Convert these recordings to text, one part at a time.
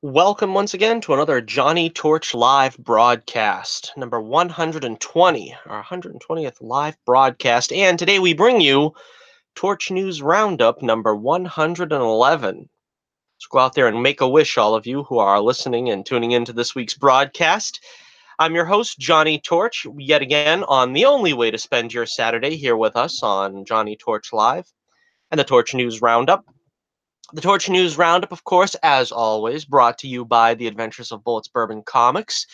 Welcome once again to another Johnny Torch live broadcast, number 120, our 120th live broadcast. And today we bring you Torch News Roundup number 111. So go out there and make a wish, all of you who are listening and tuning into this week's broadcast. I'm your host, Johnny Torch, yet again on the only way to spend your Saturday here with us on Johnny Torch Live and the Torch News Roundup. The Torch News Roundup, of course, as always, brought to you by The Adventures of Bullets Bourbon Comics.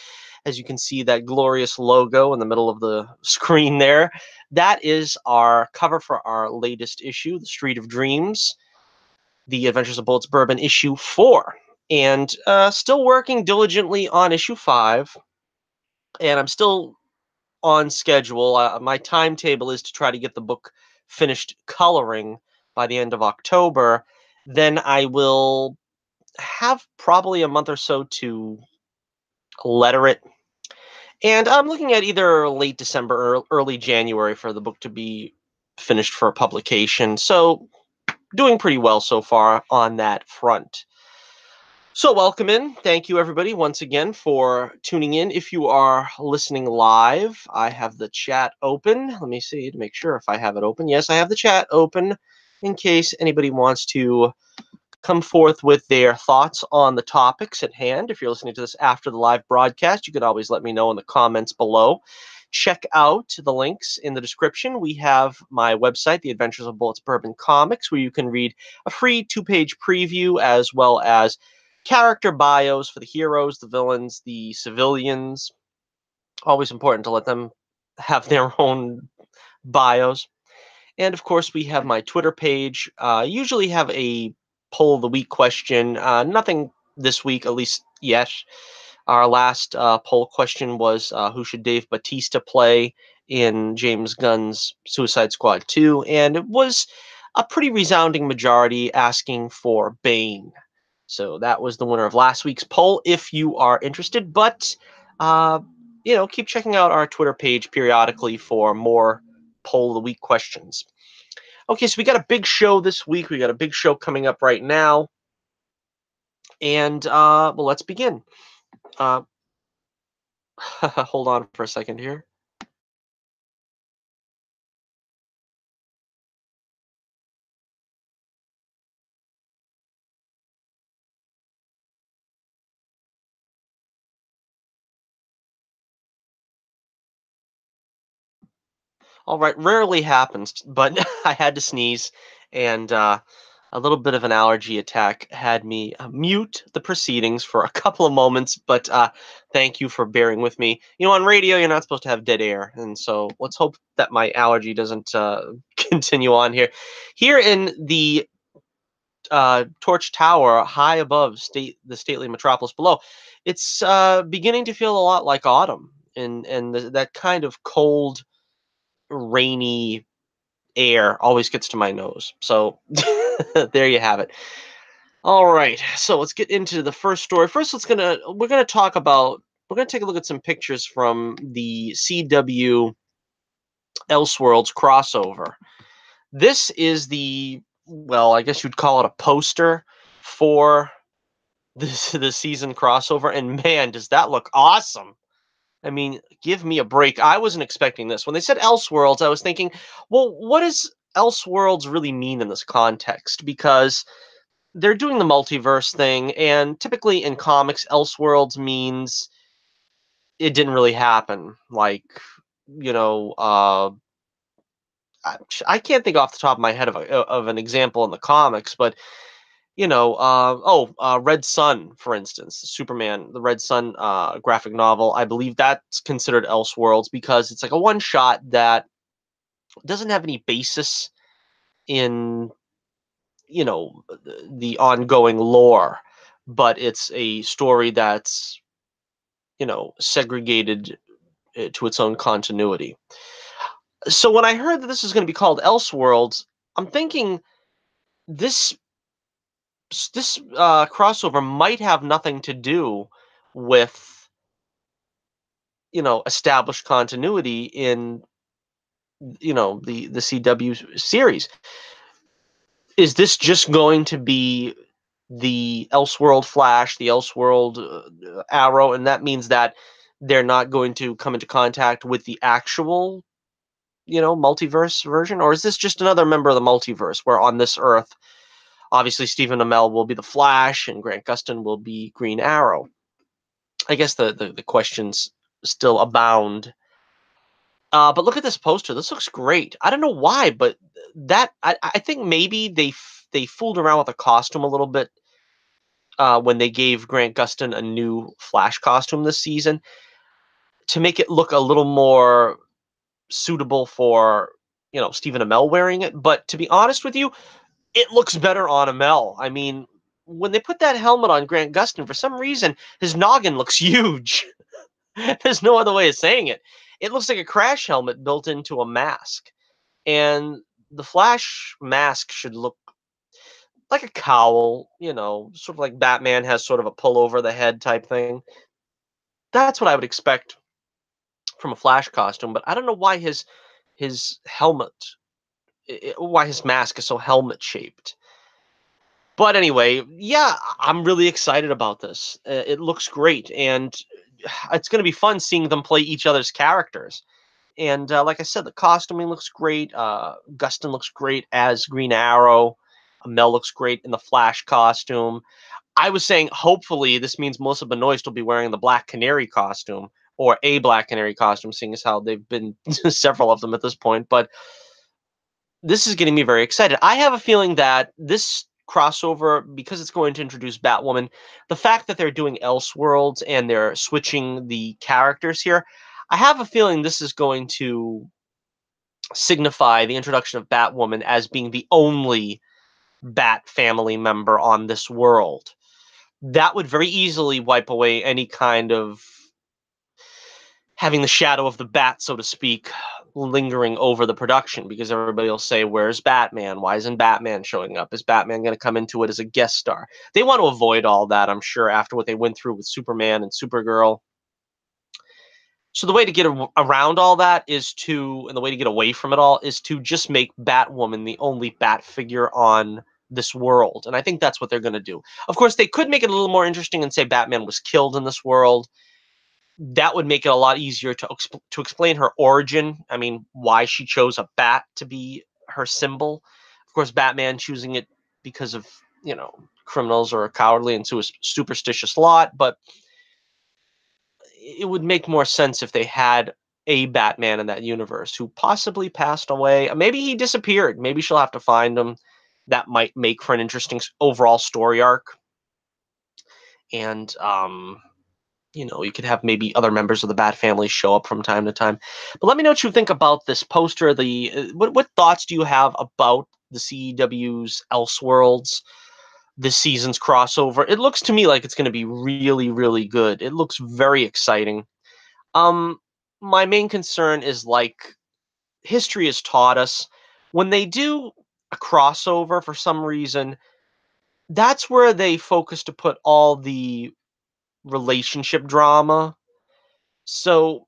As you can see, that glorious logo in the middle of the screen there, that is our cover for our latest issue, The Street of Dreams, The Adventures of Bullets Bourbon issue 4. And still working diligently on issue 5, and I'm still on schedule. My timetable is to try to get the book finished coloring by the end of October. Then I will have probably a month or so to letter it. And I'm looking at either late December or early January for the book to be finished for publication. So doing pretty well so far on that front. So welcome in. Thank you, everybody, once again for tuning in. If you are listening live, I have the chat open. Let me see to make sure if I have it open. Yes, I have the chat open in case anybody wants to come forth with their thoughts on the topics at hand. If you're listening to this after the live broadcast, you can always let me know in the comments below. Check out the links in the description. We have my website, The Adventures of Bullets Bourbon Comics, where you can read a free 2-page preview as well as character bios for the heroes, the villains, the civilians. Always important to let them have their own bios. And of course, we have my Twitter page. Usually have a poll of the week question. Nothing this week, at least yet. Our last poll question was who should Dave Bautista play in James Gunn's Suicide Squad 2? And it was a pretty resounding majority asking for Bane. So that was the winner of last week's poll, if you are interested. But, keep checking out our Twitter page periodically for more poll of the week questions. Okay, so we got a big show this week. We got a big show coming up right now. And, let's begin. Hold on for a second here. All right, rarely happens, but I had to sneeze, and a little bit of an allergy attack had me mute the proceedings for a couple of moments, but thank you for bearing with me. On radio, you're not supposed to have dead air, and so let's hope that my allergy doesn't continue on here. Here in the Torch Tower, high above the stately metropolis below, it's beginning to feel a lot like autumn, and that kind of cold, rainy air always gets to my nose. So there you have it. All right, so let's get into the first story. First, we're gonna take a look at some pictures from the CW Elseworlds crossover. This is I guess you'd call it a poster for the season crossover, and man, does that look awesome! I mean, give me a break. I wasn't expecting this. When they said Elseworlds, I was thinking, well, what does Elseworlds really mean in this context? Because they're doing the multiverse thing, and typically in comics, Elseworlds means it didn't really happen. Like, you know, uh, I can't think off the top of my head of an example in the comics, but Red Sun, for instance, Superman, the Red Sun graphic novel. I believe that's considered Elseworlds because it's like a one shot that doesn't have any basis in the ongoing lore, but it's a story that's segregated to its own continuity. So when I heard that this is going to be called Elseworlds, I'm thinking this crossover might have nothing to do with established continuity in the CW series. Is this just going to be the Elseworld Flash, the Elseworld Arrow, and that means that they're not going to come into contact with the actual, multiverse version? Or is this just another member of the multiverse where on this Earth, obviously Stephen Amell will be the Flash and Grant Gustin will be Green Arrow? I guess the questions still abound. But look at this poster. This looks great. I don't know why, but I think maybe they fooled around with the costume a little bit when they gave Grant Gustin a new Flash costume this season to make it look a little more suitable for Stephen Amell wearing it. But to be honest with you, it looks better on Amell. I mean, when they put that helmet on Grant Gustin, for some reason his noggin looks huge. There's no other way of saying it. It looks like a crash helmet built into a mask. And the Flash mask should look like a cowl, sort of like Batman has sort of a pull over the head type thing. That's what I would expect from a Flash costume, but I don't know why his helmet, why his mask is so helmet shaped. But anyway, yeah, I'm really excited about this. It looks great, and it's going to be fun seeing them play each other's characters. And like I said, the costuming looks great. Gustin looks great as Green Arrow. Mel looks great in the Flash costume. I was saying, hopefully, this means Melissa Benoist will be wearing the Black Canary costume, or a Black Canary costume, seeing as how they've been several of them at this point. But this is getting me very excited. I have a feeling that this crossover, because it's going to introduce Batwoman, the fact that they're doing Elseworlds and they're switching the characters here, I have a feeling this is going to signify the introduction of Batwoman as being the only Bat family member on this world. That would very easily wipe away any kind of having the shadow of the bat, so to speak, lingering over the production, because everybody will say, where's Batman? Why isn't Batman showing up? Is Batman going to come into it as a guest star? They want to avoid all that, I'm sure, after what they went through with Superman and Supergirl. So the way to get around all that and the way to get away from it all is to just make Batwoman the only Bat figure on this world. And I think that's what they're going to do. Of course, they could make it a little more interesting and say Batman was killed in this world. That would make it a lot easier to explain her origin. I mean, why she chose a bat to be her symbol. Of course, Batman choosing it because of, criminals or a cowardly and superstitious lot, but it would make more sense if they had a Batman in that universe who possibly passed away. Maybe he disappeared. Maybe she'll have to find him. That might make for an interesting overall story arc. And you could have maybe other members of the Bat family show up from time to time. But let me know what you think about this poster. What thoughts do you have about the CEW's Elseworlds, this season's crossover? It looks to me like it's going to be really, really good. It looks very exciting. My main concern is, like history has taught us, when they do a crossover for some reason, that's where they focus to put all the relationship drama. So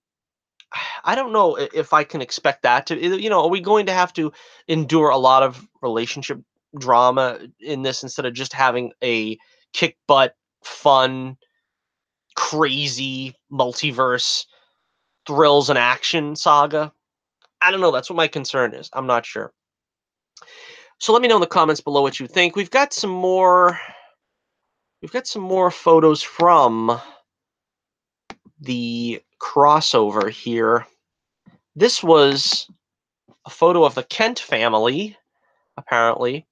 I don't know if I can expect that to, are we going to have to endure a lot of relationship drama in this instead of just having a kick butt, fun, crazy multiverse thrills and action saga? I don't know. That's what my concern is. I'm not sure. So let me know in the comments below what you think. We've got some more photos from the crossover here. This was a photo of the Kent family, apparently.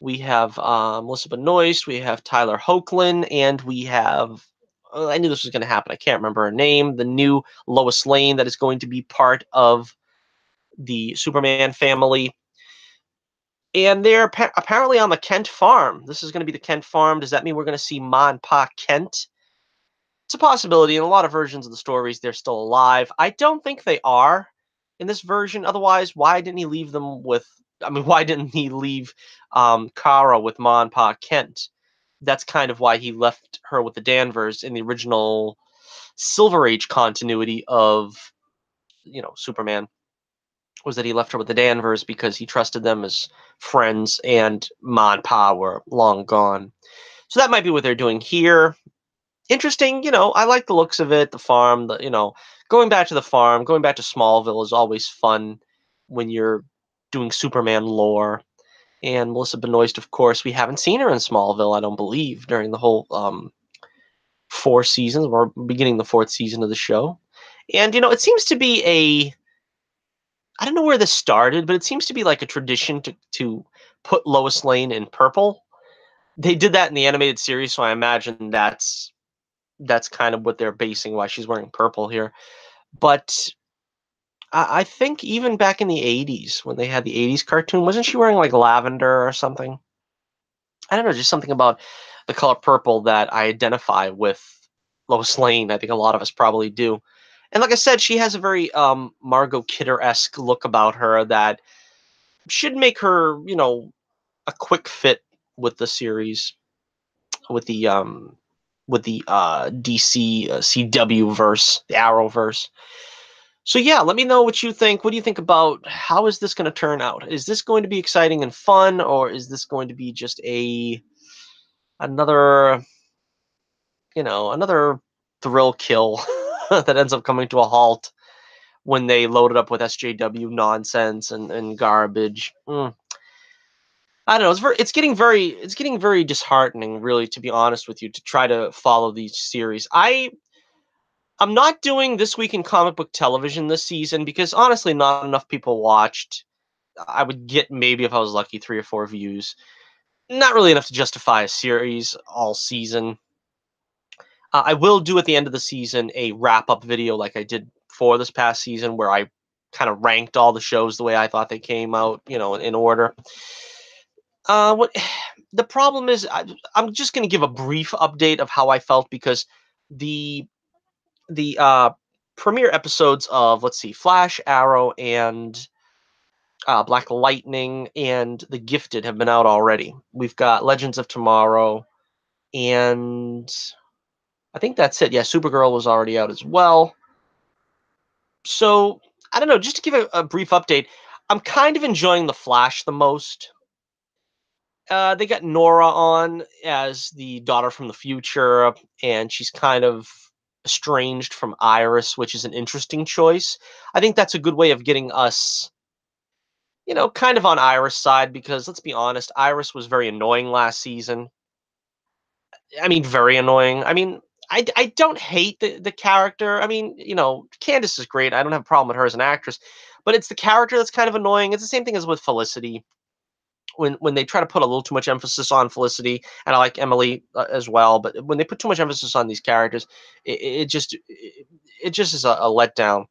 We have Melissa Benoist, we have Tyler Hoechlin, and we have, I knew this was going to happen, I can't remember her name, the new Lois Lane that is going to be part of the Superman family. And they're apparently on the Kent farm. This is going to be the Kent farm. Does that mean we're going to see Ma and Pa Kent? It's a possibility. In a lot of versions of the stories, they're still alive. I don't think they are in this version. Otherwise, why didn't he leave them with... I mean, why didn't he leave Kara with Ma and Pa Kent? That's kind of why he left her with the Danvers in the original Silver Age continuity of, Superman, was that he left her with the Danvers because he trusted them as friends, and Ma and Pa were long gone. So that might be what they're doing here. Interesting, I like the looks of it. The farm, going back to the farm, going back to Smallville is always fun when you're doing Superman lore. And Melissa Benoist, of course, we haven't seen her in Smallville, I don't believe, during the whole 4 seasons. We're beginning the 4th season of the show. And, it seems to be I don't know where this started, but it seems to be like a tradition to put Lois Lane in purple. They did that in the animated series, so I imagine that's kind of what they're basing why she's wearing purple here. But I think even back in the 80s, when they had the 80s cartoon, wasn't she wearing like lavender or something? I don't know, just something about the color purple that I identify with Lois Lane. I think a lot of us probably do. And like I said, she has a very Margot Kidder-esque look about her that should make her, a quick fit with the series, with the DC CW verse, the Arrowverse. So yeah, let me know what you think. What do you think about how is this going to turn out? Is this going to be exciting and fun, or is this going to be just another another thrill kill that ends up coming to a halt when they load it up with SJW nonsense and garbage? I don't know. It's getting very disheartening, really, to be honest with you, to try to follow these series. I'm not doing This Week in Comic Book Television this season because honestly, not enough people watched. I would get, maybe if I was lucky, 3 or 4 views. Not really enough to justify a series all season. I will do at the end of the season a wrap up video like I did for this past season, where I kind of ranked all the shows the way I thought they came out, in order. What the problem is, I'm just going to give a brief update of how I felt, because the the premiere episodes of, let's see, Flash, Arrow, and Black Lightning, and The Gifted have been out already. We've got Legends of Tomorrow, and I think that's it. Yeah, Supergirl was already out as well. So I don't know. Just to give a brief update, I'm kind of enjoying the Flash the most. They got Nora on as the daughter from the future, and she's kind of estranged from Iris, which is an interesting choice. I think that's a good way of getting us, kind of on Iris' side, because let's be honest, Iris was very annoying last season. I mean, very annoying. I mean, I don't hate the character. I mean, Candace is great. I don't have a problem with her as an actress, but it's the character that's kind of annoying. It's the same thing as with Felicity. When they try to put a little too much emphasis on Felicity, and I like Emily as well, but when they put too much emphasis on these characters, it just is a letdown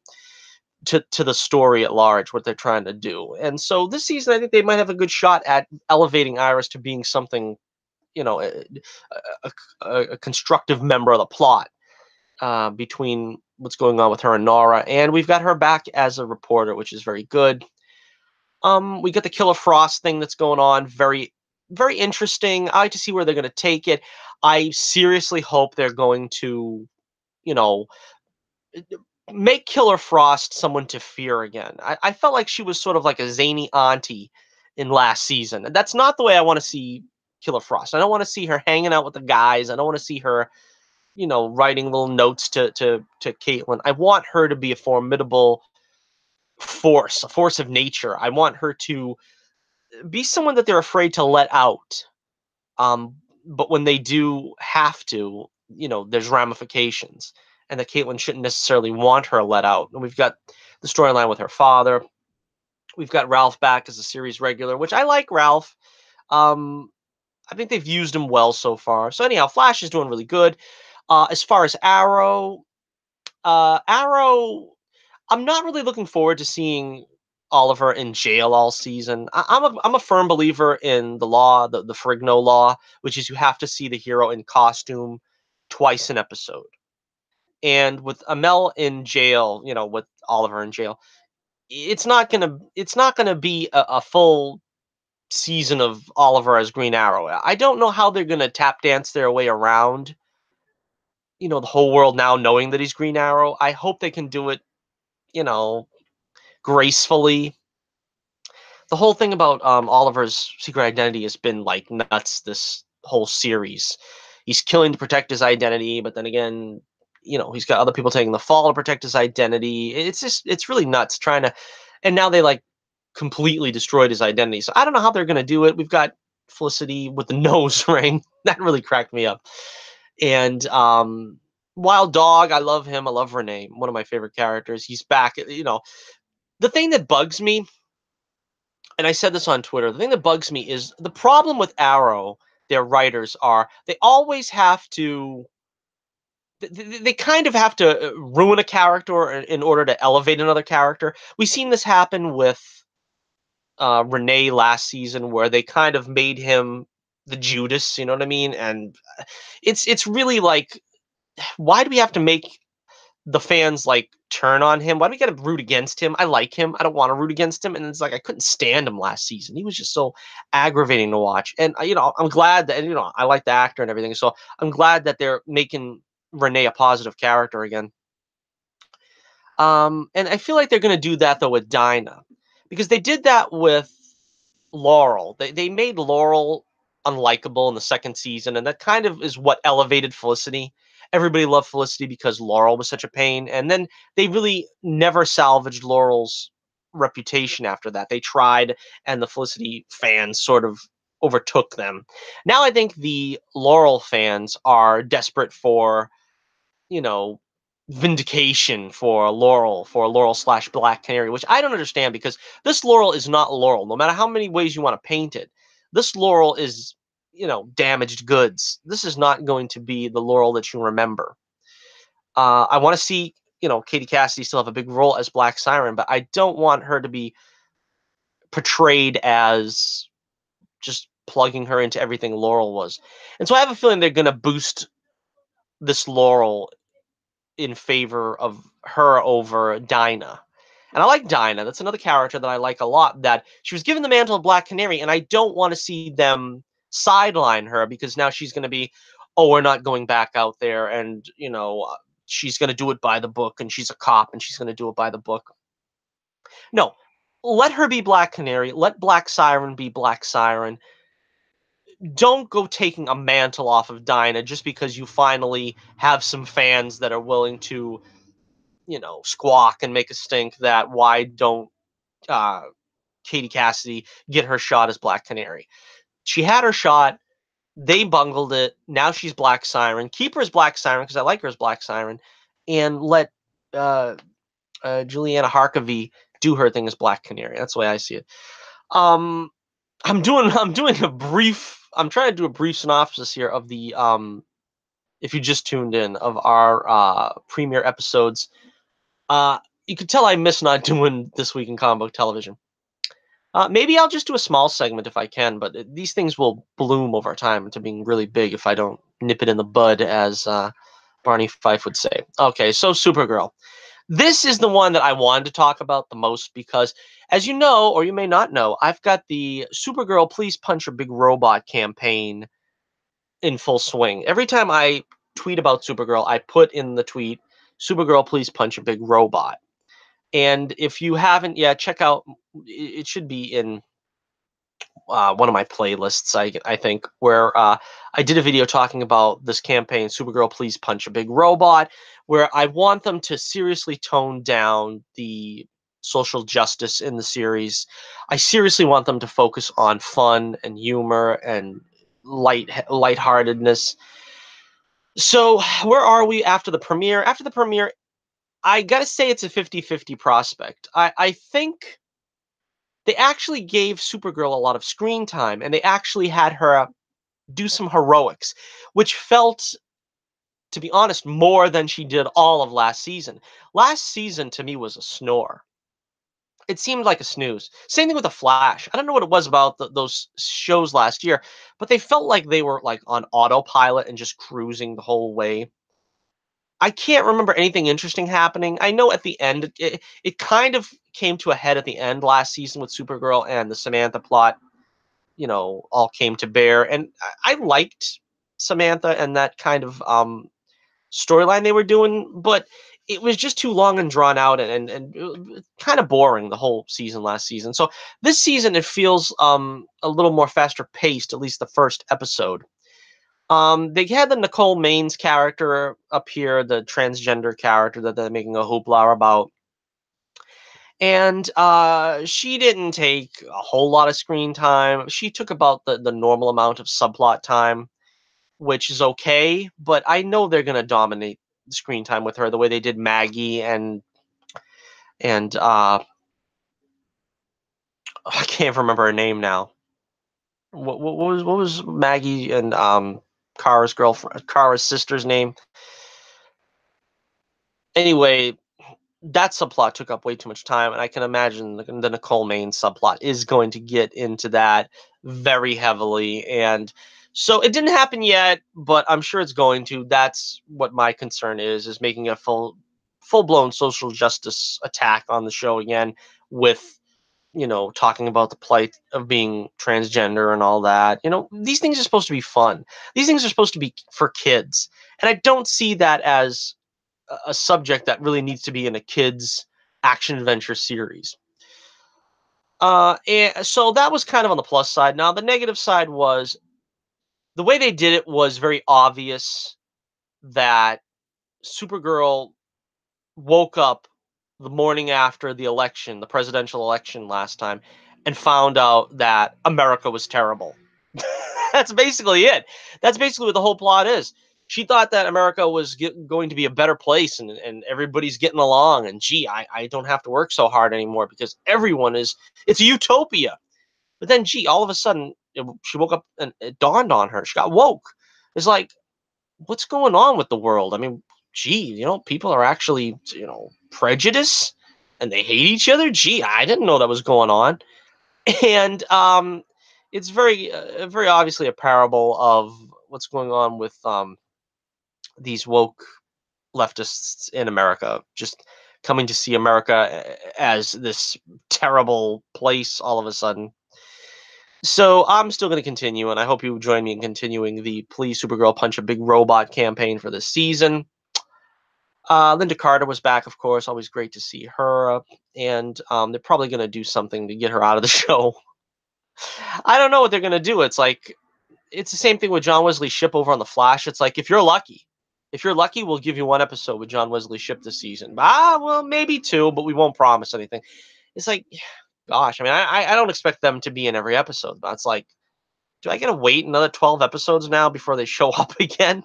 to the story at large, what they're trying to do. And so this season, I think they might have a good shot at elevating Iris to being something, a constructive member of the plot, between what's going on with her and Nora. And we've got her back as a reporter, which is very good. We got the Killer Frost thing that's going on. Very, very interesting. I like to see where they're going to take it. I seriously hope they're going to, you know, make Killer Frost someone to fear again. I felt like she was sort of like a zany auntie in last season. And that's not the way I want to see Killer Frost. I don't want to see her hanging out with the guys. I don't want to see her, writing little notes to Caitlin. I want her to be a formidable force, a force of nature. I want her to be someone that they're afraid to let out. But when they do have to, there's ramifications, and that Caitlin shouldn't necessarily want her let out. And we've got the storyline with her father. We've got Ralph back as a series regular, which I like Ralph. Um, I think they've used him well so far. So anyhow, Flash is doing really good. As far as Arrow, I'm not really looking forward to seeing Oliver in jail all season. I'm a firm believer in the law, the Ferrigno law, which is you have to see the hero in costume twice an episode. And with Amel in jail, with Oliver in jail, it's not gonna be a full season of Oliver as Green Arrow. I don't know how they're gonna tap dance their way around, the whole world now knowing that he's Green Arrow. I hope they can do it, you know, gracefully. The whole thing about Oliver's secret identity has been like nuts this whole series. He's killing to protect his identity, but then again, he's got other people taking the fall to protect his identity. It's really nuts trying to, and now they like completely destroyed his identity. So I don't know how they're going to do it. We've got Felicity with the nose ring. That really cracked me up. And Wild Dog, I love him. I love Renee, one of my favorite characters. He's back. The thing that bugs me, and I said this on Twitter, the thing that bugs me is the problem with Arrow, their writers are, they always have to, they kind of have to ruin a character in order to elevate another character. We've seen this happen with Renee last season, where they kind of made him the Judas, you know what I mean? And it's really like, why do we have to make the fans like turn on him? Why do we got to root against him? I like him. I don't want to root against him. And it's like I couldn't stand him last season. He was just so aggravating to watch. And I'm glad that, I like the actor and everything. So I'm glad that they're making Renee a positive character again. And I feel like they're going to do that though with Dinah, because they did that with Laurel. They made Laurel unlikable in the second season, and that kind of is what elevated Felicity. Everybody loved Felicity because Laurel was such a pain, and then they really never salvaged Laurel's reputation after that. They tried, and the Felicity fans sort of overtook them. Now I think the Laurel fans are desperate for, you know, vindication for Laurel slash Black Canary, which I don't understand, because this Laurel is not Laurel, no matter how many ways you want to paint it. This Laurel is, damaged goods. This is not going to be the Laurel that you remember. I want to see, Katie Cassidy still have a big role as Black Siren, but I don't want her to be portrayed as just plugging her into everything Laurel was. And so I have a feeling they're going to boost this Laurel in favor of her over Dinah. And I like Dinah. That's another character that I like a lot, that she was given the mantle of Black Canary, and I don't want to see them sideline her, because now she's going to be, oh, we're not going back out there, and, she's going to do it by the book, and she's a cop, and she's going to do it by the book. No, let her be Black Canary. Let Black Siren be Black Siren. Don't go taking a mantle off of Dinah just because you finally have some fans that are willing to, squawk and make a stink that why don't Katie Cassidy get her shot as Black Canary. She had her shot. They bungled it. Now she's Black Siren. Keep her as Black Siren because I like her as Black Siren, and let Juliana Harkavy do her thing as Black Canary. That's the way I see it. I'm doing a brief. I'm trying to do a brief synopsis here of the if you just tuned in, of our premiere episodes. You could tell I miss not doing This Week in Comic Book Television. Maybe I'll just do a small segment if I can, but these things will bloom over time into being really big if I don't nip it in the bud, as Barney Fife would say. Okay, so Supergirl. This is the one that I wanted to talk about the most because, as you know, or you may not know, I've got the Supergirl Please Punch a Big Robot campaign in full swing. Every time I tweet about Supergirl, I put in the tweet, Supergirl Please Punch a Big Robot. And if you haven't yet, check out, it should be in one of my playlists, I think, where I did a video talking about this campaign, Supergirl Please Punch a Big Robot, where I want them to seriously tone down the social justice in the series. I seriously want them to focus on fun and humor and lightheartedness. So where are we after the premiere? After the premiere, I gotta say it's a 50-50 prospect. I think they actually gave Supergirl a lot of screen time, and they actually had her do some heroics, which felt, to be honest, more than she did all of last season. Last season, to me, was a snore. It seemed like a snooze. Same thing with The Flash. I don't know what it was about those shows last year, but they felt like they were like on autopilot and just cruising the whole way. I can't remember anything interesting happening. I know at the end, it kind of came to a head at the end last season with Supergirl and the Samantha plot, all came to bear. And I liked Samantha and that kind of storyline they were doing, but it was just too long and drawn out and kind of boring the whole season last season. So this season, it feels a little more faster paced, at least the first episode. They had the Nicole Maines character appear, the transgender character that they're making a hoopla about. And she didn't take a whole lot of screen time. She took about the normal amount of subplot time, which is okay, but I know they're gonna dominate screen time with her the way they did Maggie and I can't remember her name now. What was Maggie and Kara's girlfriend, Kara's sister's name? Anyway, that subplot took up way too much time, and I can imagine the Nicole Maine subplot is going to get into that very heavily. And so it didn't happen yet, but I'm sure it's going to. That's what my concern is making a full blown social justice attack on the show again with talking about the plight of being transgender and all that. These things are supposed to be fun. These things are supposed to be for kids. And I don't see that as a subject that really needs to be in a kids action adventure series. And so that was kind of on the plus side. Now the negative side was the way they did it was very obvious that Supergirl woke up the morning after the election, the presidential election last time, and found out that America was terrible. That's basically it. That's basically what the whole plot is. She thought that America was going to be a better place and everybody's getting along. And gee, I don't have to work so hard anymore because it's a utopia. But then, gee, all of a sudden, she woke up and it dawned on her. She got woke. It's like, what's going on with the world? I mean, gee, people are actually, prejudice and they hate each other. Gee, I didn't know that was going on. And it's very obviously a parable of what's going on with these woke leftists in America, just coming to see America as this terrible place all of a sudden. So I'm still going to continue, and I hope you join me in continuing the Please Supergirl Punch a Big Robot campaign for this season. Linda Carter was back, of course. Always great to see her. And they're probably going to do something to get her out of the show. I don't know what they're going to do. It's the same thing with John Wesley Shipp over on The Flash. It's like, if you're lucky, we'll give you one episode with John Wesley Shipp this season. Well, maybe two, but we won't promise anything. It's like, gosh, I mean, I don't expect them to be in every episode, but it's like, do I got to wait another 12 episodes now before they show up again?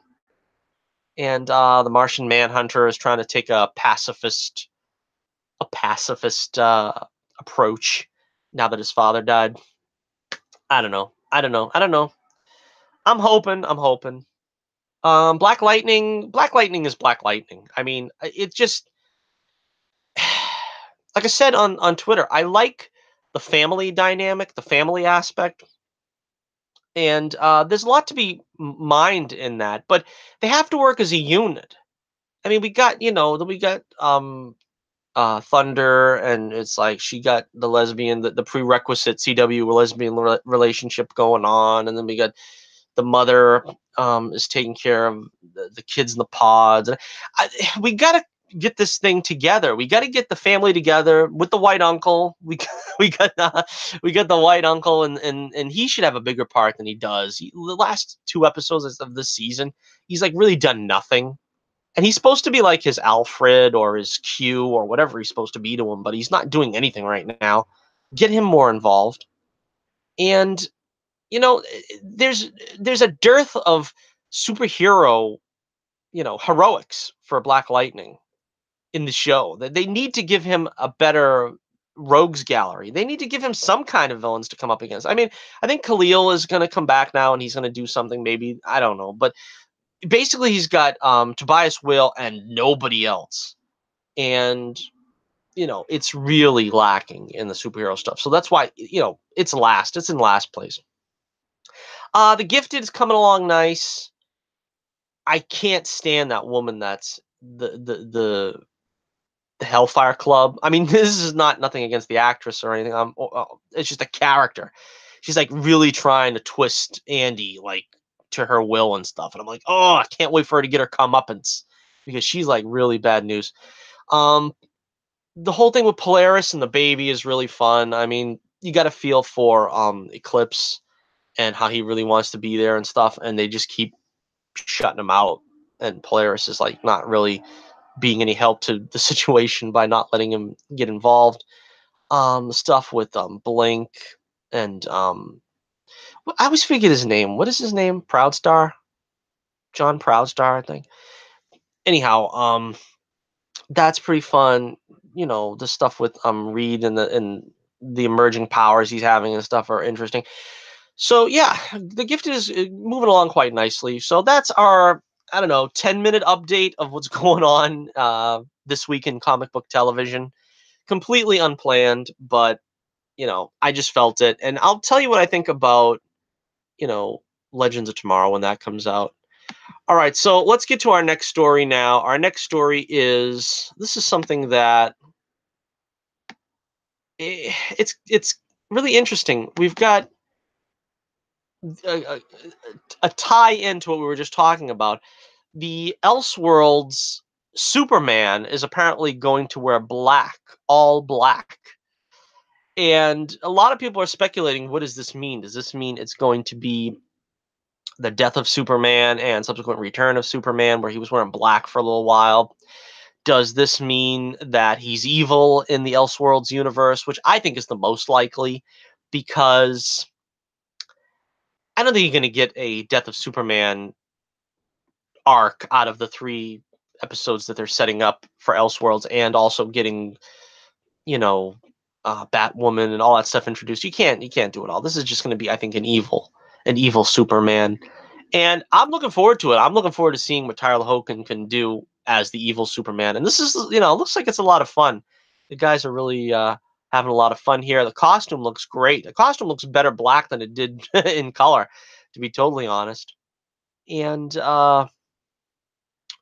And the Martian Manhunter is trying to take a pacifist approach now that his father died. I don't know. I'm hoping. Black Lightning. Black Lightning is Black Lightning. I mean, it just like I said on Twitter. I like the family dynamic, the family aspect, and there's a lot to be mined in that. But they have to work as a unit. I mean, we got Thunder, and it's like she got the lesbian, the prerequisite CW lesbian relationship going on, and then we got the mother is taking care of the kids in the pods. We got to get this thing together. We got to get the family together with the white uncle. We got the white uncle, and he should have a bigger part than he does. The last two episodes of this season, he's like really done nothing. And he's supposed to be like his Alfred or his Q or whatever he's supposed to be to him, but he's not doing anything right now. Get him more involved. And there's a dearth of superhero, heroics for Black Lightning in the show. That they need to give him a better rogues gallery. They need to give him some kind of villains to come up against. I mean, I think Khalil is going to come back now and he's going to do something. Maybe, I don't know, but basically he's got Tobias Will and nobody else, and it's really lacking in the superhero stuff. So that's why it's in last place. The Gifted is coming along nice. I can't stand that woman that's the Hellfire Club. I mean, this is nothing against the actress or anything. It's just a character. She's like really trying to twist Andy like to her will and stuff, and I'm like, oh, I can't wait for her to get her comeuppance because she's like really bad news. The whole thing with Polaris and the baby is really fun. I mean, you got to feel for Eclipse and how he really wants to be there and stuff, and they just keep shutting him out, and Polaris is like not really being any help to the situation by not letting him get involved. Stuff with Blink and I always forget his name. What is his name? Proudstar? John Proudstar, I think. Anyhow, that's pretty fun. You know, the stuff with Reed and the emerging powers he's having and stuff are interesting. So yeah, the gift is moving along quite nicely. So that's our, I don't know, 10-minute update of what's going on this week in comic book television. Completely unplanned, but you know, I just felt it, and I'll tell you what I think about, you know, Legends of Tomorrow when that comes out. All right, so let's get to our next story now. Our next story is, this is something that it's really interesting. We've got a, a, a tie into what we were just talking about. The Elseworlds Superman is apparently going to wear black, all black. And a lot of people are speculating, what does this mean? Does this mean it's going to be the death of Superman and subsequent return of Superman, where he was wearing black for a little while? Does this mean that he's evil in the Elseworlds universe, which I think is the most likely, because I don't think you're going to get a death of Superman arc out of the 3 episodes that they're setting up for Elseworlds, and also getting, you know, Batwoman and all that stuff introduced. You can't do it all. This is just going to be, I think, an evil Superman, and I'm looking forward to it. I'm looking forward to seeing what Tyler Hoechlin can do as the evil Superman, and this is, you know, it looks like it's a lot of fun. The guys are really having a lot of fun here. The costume looks great. The costume looks better black than it did in color, to be totally honest. And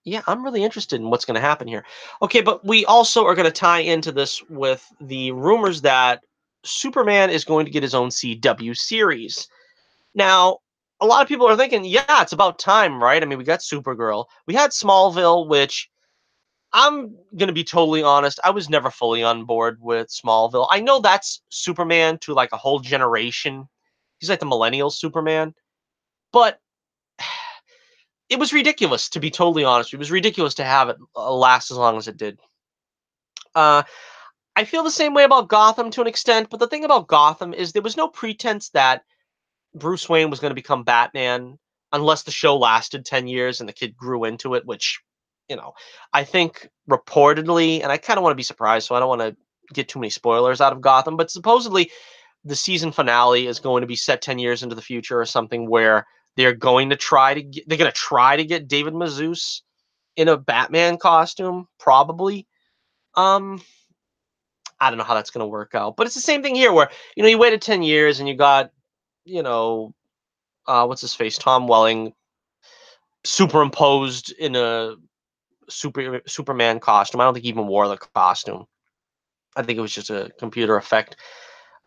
yeah, I'm really interested in what's going to happen here. Okay, but we also are going to tie into this with the rumors that Superman is going to get his own CW series. Now, a lot of people are thinking, yeah, it's about time, right? I mean, we got Supergirl. We had Smallville, which I'm going to be totally honest, I was never fully on board with Smallville. I know that's Superman to like a whole generation. He's like the millennial Superman. But it was ridiculous, to be totally honest. It was ridiculous to have it last as long as it did. Uh, I feel the same way about Gotham to an extent, but the thing about Gotham is there was no pretense that Bruce Wayne was going to become Batman unless the show lasted 10 years and the kid grew into it, which, you know, I think reportedly, and I kind of want to be surprised, so I don't want to get too many spoilers out of Gotham, but supposedly the season finale is going to be set 10 years into the future or something, where they're going to try to get David Mazouz in a Batman costume, probably. Um, I don't know how that's going to work out, but it's the same thing here, where, you know, you waited 10 years and you got, you know, what's his face, Tom Welling, superimposed in a Superman costume. I don't think he even wore the costume. I think it was just a computer effect.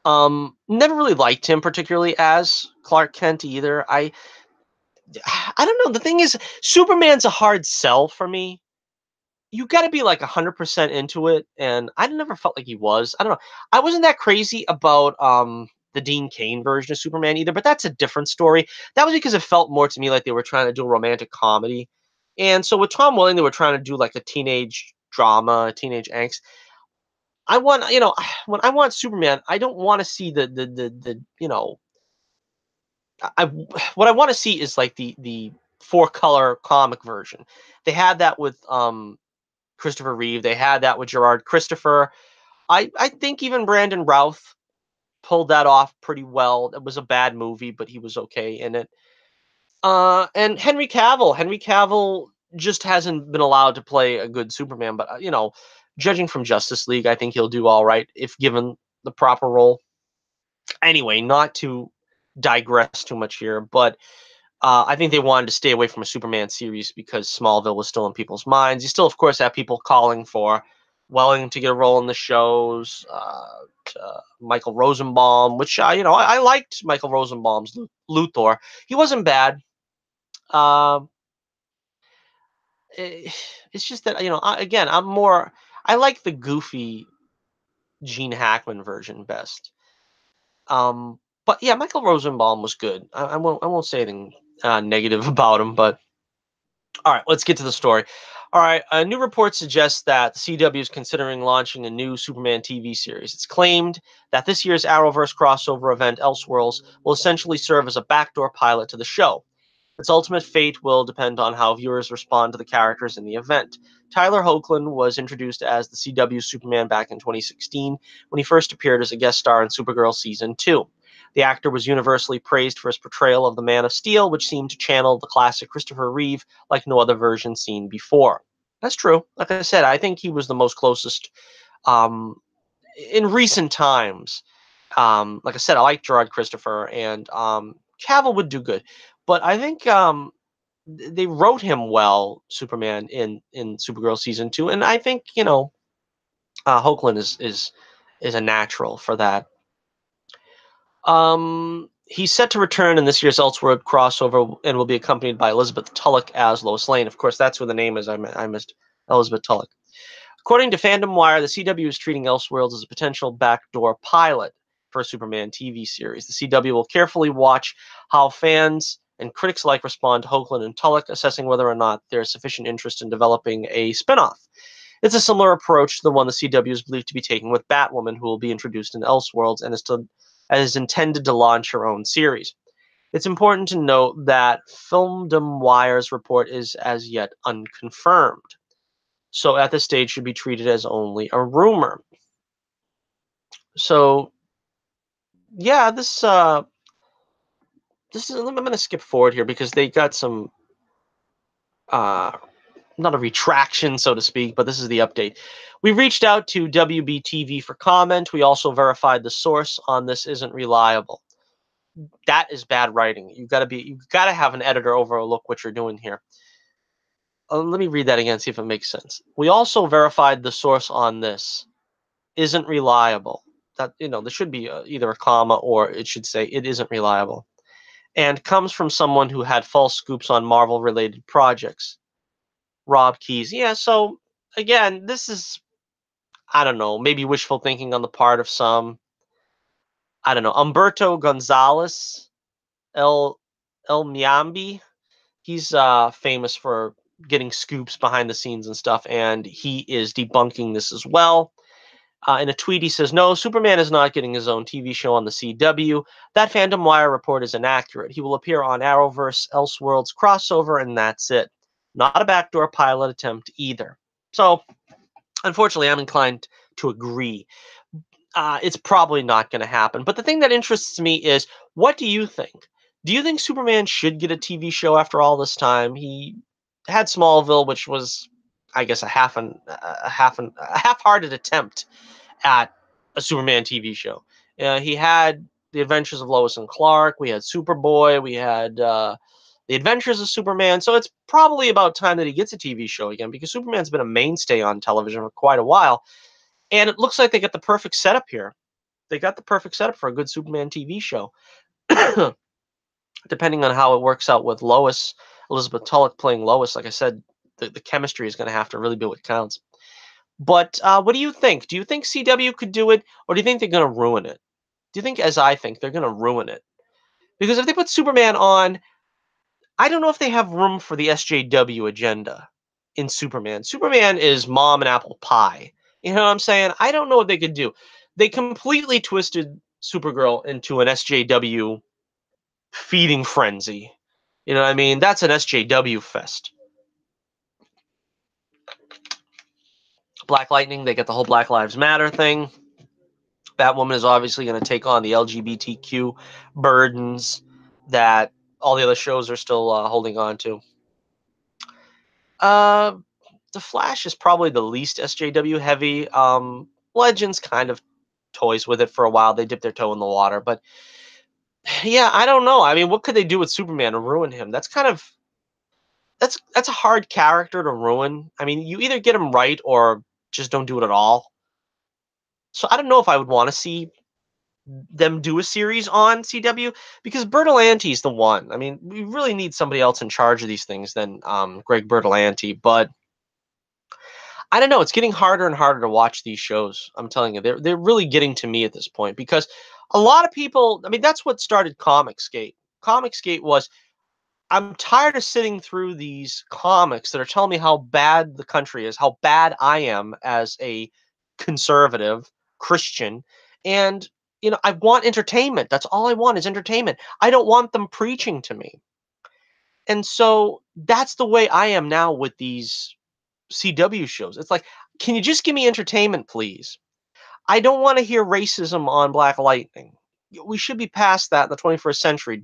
Never really liked him particularly as Clark Kent either. I don't know. The thing is, Superman's a hard sell for me. You got to be like 100% into it, and I never felt like he was. I don't know. I wasn't that crazy about the Dean Cain version of Superman either, but that's a different story. That was because it felt more to me like they were trying to do a romantic comedy, and so with Tom Welling, they were trying to do like a teenage drama, teenage angst. I want, you know, when I want Superman, I don't want to see the you know, I what I want to see is like the 4-color comic version. They had that with Christopher Reeve. They had that with Gerard Christopher. I think even Brandon Routh pulled that off pretty well. It was a bad movie, but he was okay in it. And Henry Cavill just hasn't been allowed to play a good Superman. But you know, judging from Justice League, I think he'll do all right if given the proper role. Anyway, not to digress too much here, but I think they wanted to stay away from a Superman series because Smallville was still in people's minds. You still, of course, have people calling for Welling to get a role in the shows. Michael Rosenbaum, which you know, I liked Michael Rosenbaum's Luthor. He wasn't bad. Um, it's just that, you know, again, I like the goofy Gene Hackman version best. But yeah, Michael Rosenbaum was good. I won't say anything negative about him, but All right, let's get to the story. All right, a new report suggests that the CW is considering launching a new Superman TV series. It's claimed that this year's Arrowverse crossover event, Elseworlds, will essentially serve as a backdoor pilot to the show. Its ultimate fate will depend on how viewers respond to the characters in the event. Tyler Hoechlin was introduced as the CW Superman back in 2016 when he first appeared as a guest star in Supergirl Season 2. The actor was universally praised for his portrayal of the Man of Steel, which seemed to channel the classic Christopher Reeve like no other version seen before. That's true. Like I said, I think he was the most closest um, in recent times. Like I said, I like Gerard Christopher, and Cavill would do good. But I think they wrote him well, Superman in Supergirl season 2, and I think Hoagland is a natural for that. He's set to return in this year's Elseworld crossover and will be accompanied by Elizabeth Tulloch as Lois Lane. Of course, that's who the name is. I missed Elizabeth Tulloch. According to Fandom Wire, the CW is treating Elseworlds as a potential backdoor pilot for a Superman TV series. The CW will carefully watch how fans and critics alike respond to Hoagland and Tulloch, assessing whether or not there is sufficient interest in developing a spinoff. It's a similar approach to the one the CW is believed to be taking with Batwoman, who will be introduced in Elseworlds and is intended to launch her own series. It's important to note that Fandom Wire's report is as yet unconfirmed, so at this stage should be treated as only a rumor. So yeah, this is, I'm going to skip forward here because they got some uh not a retraction, so to speak, but this is the update. We reached out to WBTV for comment. We also verified the source on this isn't reliable. That is bad writing. You've got to have an editor overlook what you're doing here. Let me read that again, see if it makes sense. We also verified the source on this isn't reliable. That there should be either a comma or it should say it isn't reliable, and comes from someone who had false scoops on Marvel related projects. Rob Keys. Yeah, so again, this is, I don't know, maybe wishful thinking on the part of some. I don't know. Humberto Gonzalez, El El Miambi. He's famous for getting scoops behind the scenes and stuff, and he is debunking this as well. In a tweet, he says, "No, Superman is not getting his own TV show on the CW. That Fandom Wire report is inaccurate. He will appear on Arrowverse Elseworlds crossover, and that's it. Not a backdoor pilot attempt either." So, unfortunately, I'm inclined to agree. It's probably not going to happen. But the thing that interests me is, what do you think? Do you think Superman should get a TV show after all this time? He had Smallville, which was, I guess, a half-hearted attempt at a Superman TV show. He had the Adventures of Lois and Clark. We had Superboy. We had the Adventures of Superman. So it's probably about time that he gets a TV show again because Superman's been a mainstay on television for quite a while. And it looks like they got the perfect setup here. They got the perfect setup for a good Superman TV show. Depending on how it works out with Lois, Elizabeth Tulloch playing Lois, like I said, the chemistry is going to have to really be what counts. But what do you think? Do you think CW could do it, or do you think they're going to ruin it? Do you think, as I think, they're going to ruin it? Because if they put Superman on, I don't know if they have room for the SJW agenda in Superman. Superman is mom and apple pie. You know what I'm saying? I don't know what they could do. They completely twisted Supergirl into an SJW feeding frenzy. You know what I mean? That's an SJW fest. Black Lightning, they get the whole Black Lives Matter thing. Batwoman is obviously going to take on the LGBTQ burdens that all the other shows are still holding on to. Uh, the Flash is probably the least SJW heavy. Legends kind of toys with it for a while. They dip their toe in the water, but yeah, I don't know. I mean, what could they do with Superman to ruin him? That's a hard character to ruin. I mean, you either get him right or just don't do it at all. So I don't know if I would want to see them do a series on CW because Bertolante's the one. I mean, we really need somebody else in charge of these things than Greg Bertolante. But I don't know. It's getting harder and harder to watch these shows. I'm telling you, they're really getting to me at this point because a lot of people. I mean, that's what started Comicsgate. Comicsgate was I'm tired of sitting through these comics that are telling me how bad the country is, how bad I am as a conservative Christian. And, I want entertainment. That's all I want is entertainment. I don't want them preaching to me. And so that's the way I am now with these CW shows. It's like, can you just give me entertainment, please? I don't want to hear racism on Black Lightning. We should be past that in the 21st century.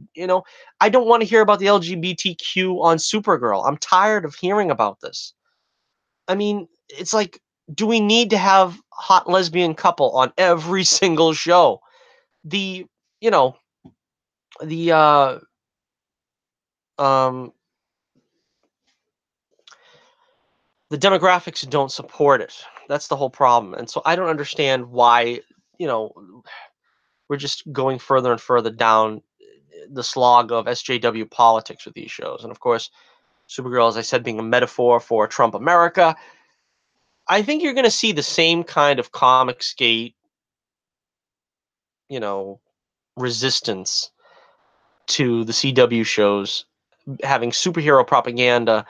I don't want to hear about the LGBTQ on Supergirl. I'm tired of hearing about this. I mean, it's like, do we need to have hot lesbian couple on every single show? The, you know, the um the demographics don't support it. That's the whole problem. And so I don't understand why, you know, we're just going further and further down the slog of SJW politics with these shows. And of course, Supergirl, as I said, being a metaphor for Trump America. I think you're going to see the same kind of comic skate, you know, resistance to the CW shows having superhero propaganda,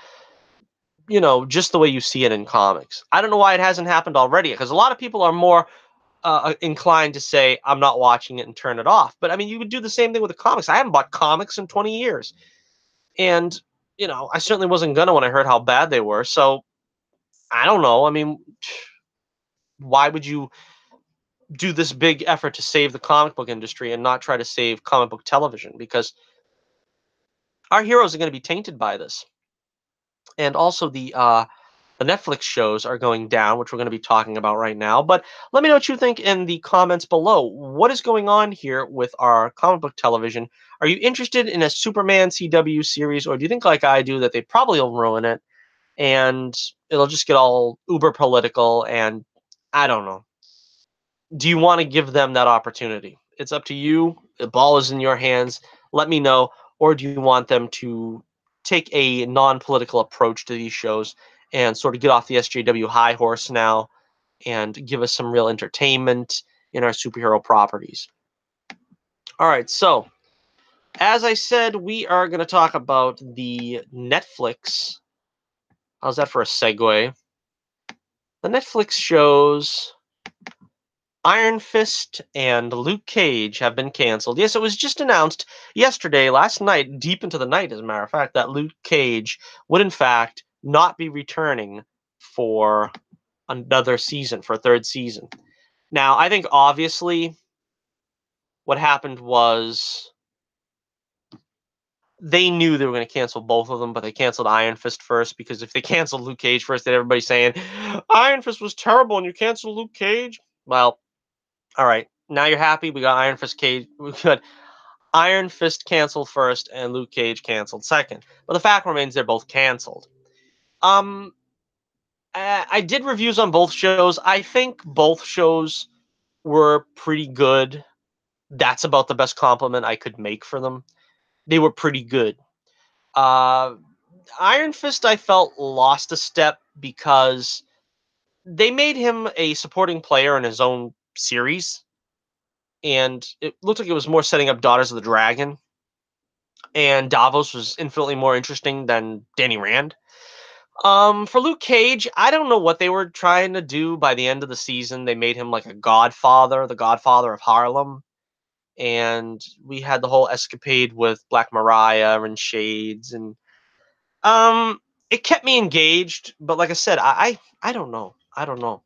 just the way you see it in comics. I don't know why it hasn't happened already, because a lot of people are more inclined to say, I'm not watching it and turn it off. But I mean, you would do the same thing with the comics. I haven't bought comics in 20 years. And, I certainly wasn't going to when I heard how bad they were. So I don't know. I mean, why would you do this big effort to save the comic book industry and not try to save comic book television? Because our heroes are going to be tainted by this. And also the Netflix shows are going down, which we're going to be talking about right now. But let me know what you think in the comments below. What is going on here with our comic book television? Are you interested in a Superman CW series, or do you think, like I do, that they probably will ruin it and it'll just get all uber political? And I don't know. Do you want to give them that opportunity? It's up to you. The ball is in your hands. Let me know. Or do you want them to take a non-political approach to these shows and sort of get off the SJW high horse now and give us some real entertainment in our superhero properties? All right, so as I said, we are going to talk about the Netflix. How's that for a segue? The Netflix shows Iron Fist and Luke Cage have been canceled. Yes, it was just announced yesterday, last night, deep into the night, as a matter of fact, that Luke Cage would, in fact, not be returning for another season, for a third season. Now, I think obviously what happened was they knew they were going to cancel both of them, but they canceled Iron Fist first, because if they canceled Luke Cage first, then everybody's saying, Iron Fist was terrible and you canceled Luke Cage. Well, all right. Now you're happy. We got Iron Fist Cage. We got Iron Fist canceled first and Luke Cage canceled second. But the fact remains they're both canceled. Um, I did reviews on both shows. I think both shows were pretty good. That's about the best compliment I could make for them. They were pretty good. Uh, Iron Fist, I felt, lost a step because they made him a supporting player in his own series, and it looked like it was more setting up Daughters of the Dragon, and Davos was infinitely more interesting than Danny Rand. For Luke Cage, I don't know what they were trying to do. By the end of the season, they made him like a godfather, the godfather of Harlem, and we had the whole escapade with Black Mariah and Shades, and it kept me engaged. But like I said, I don't know. I don't know.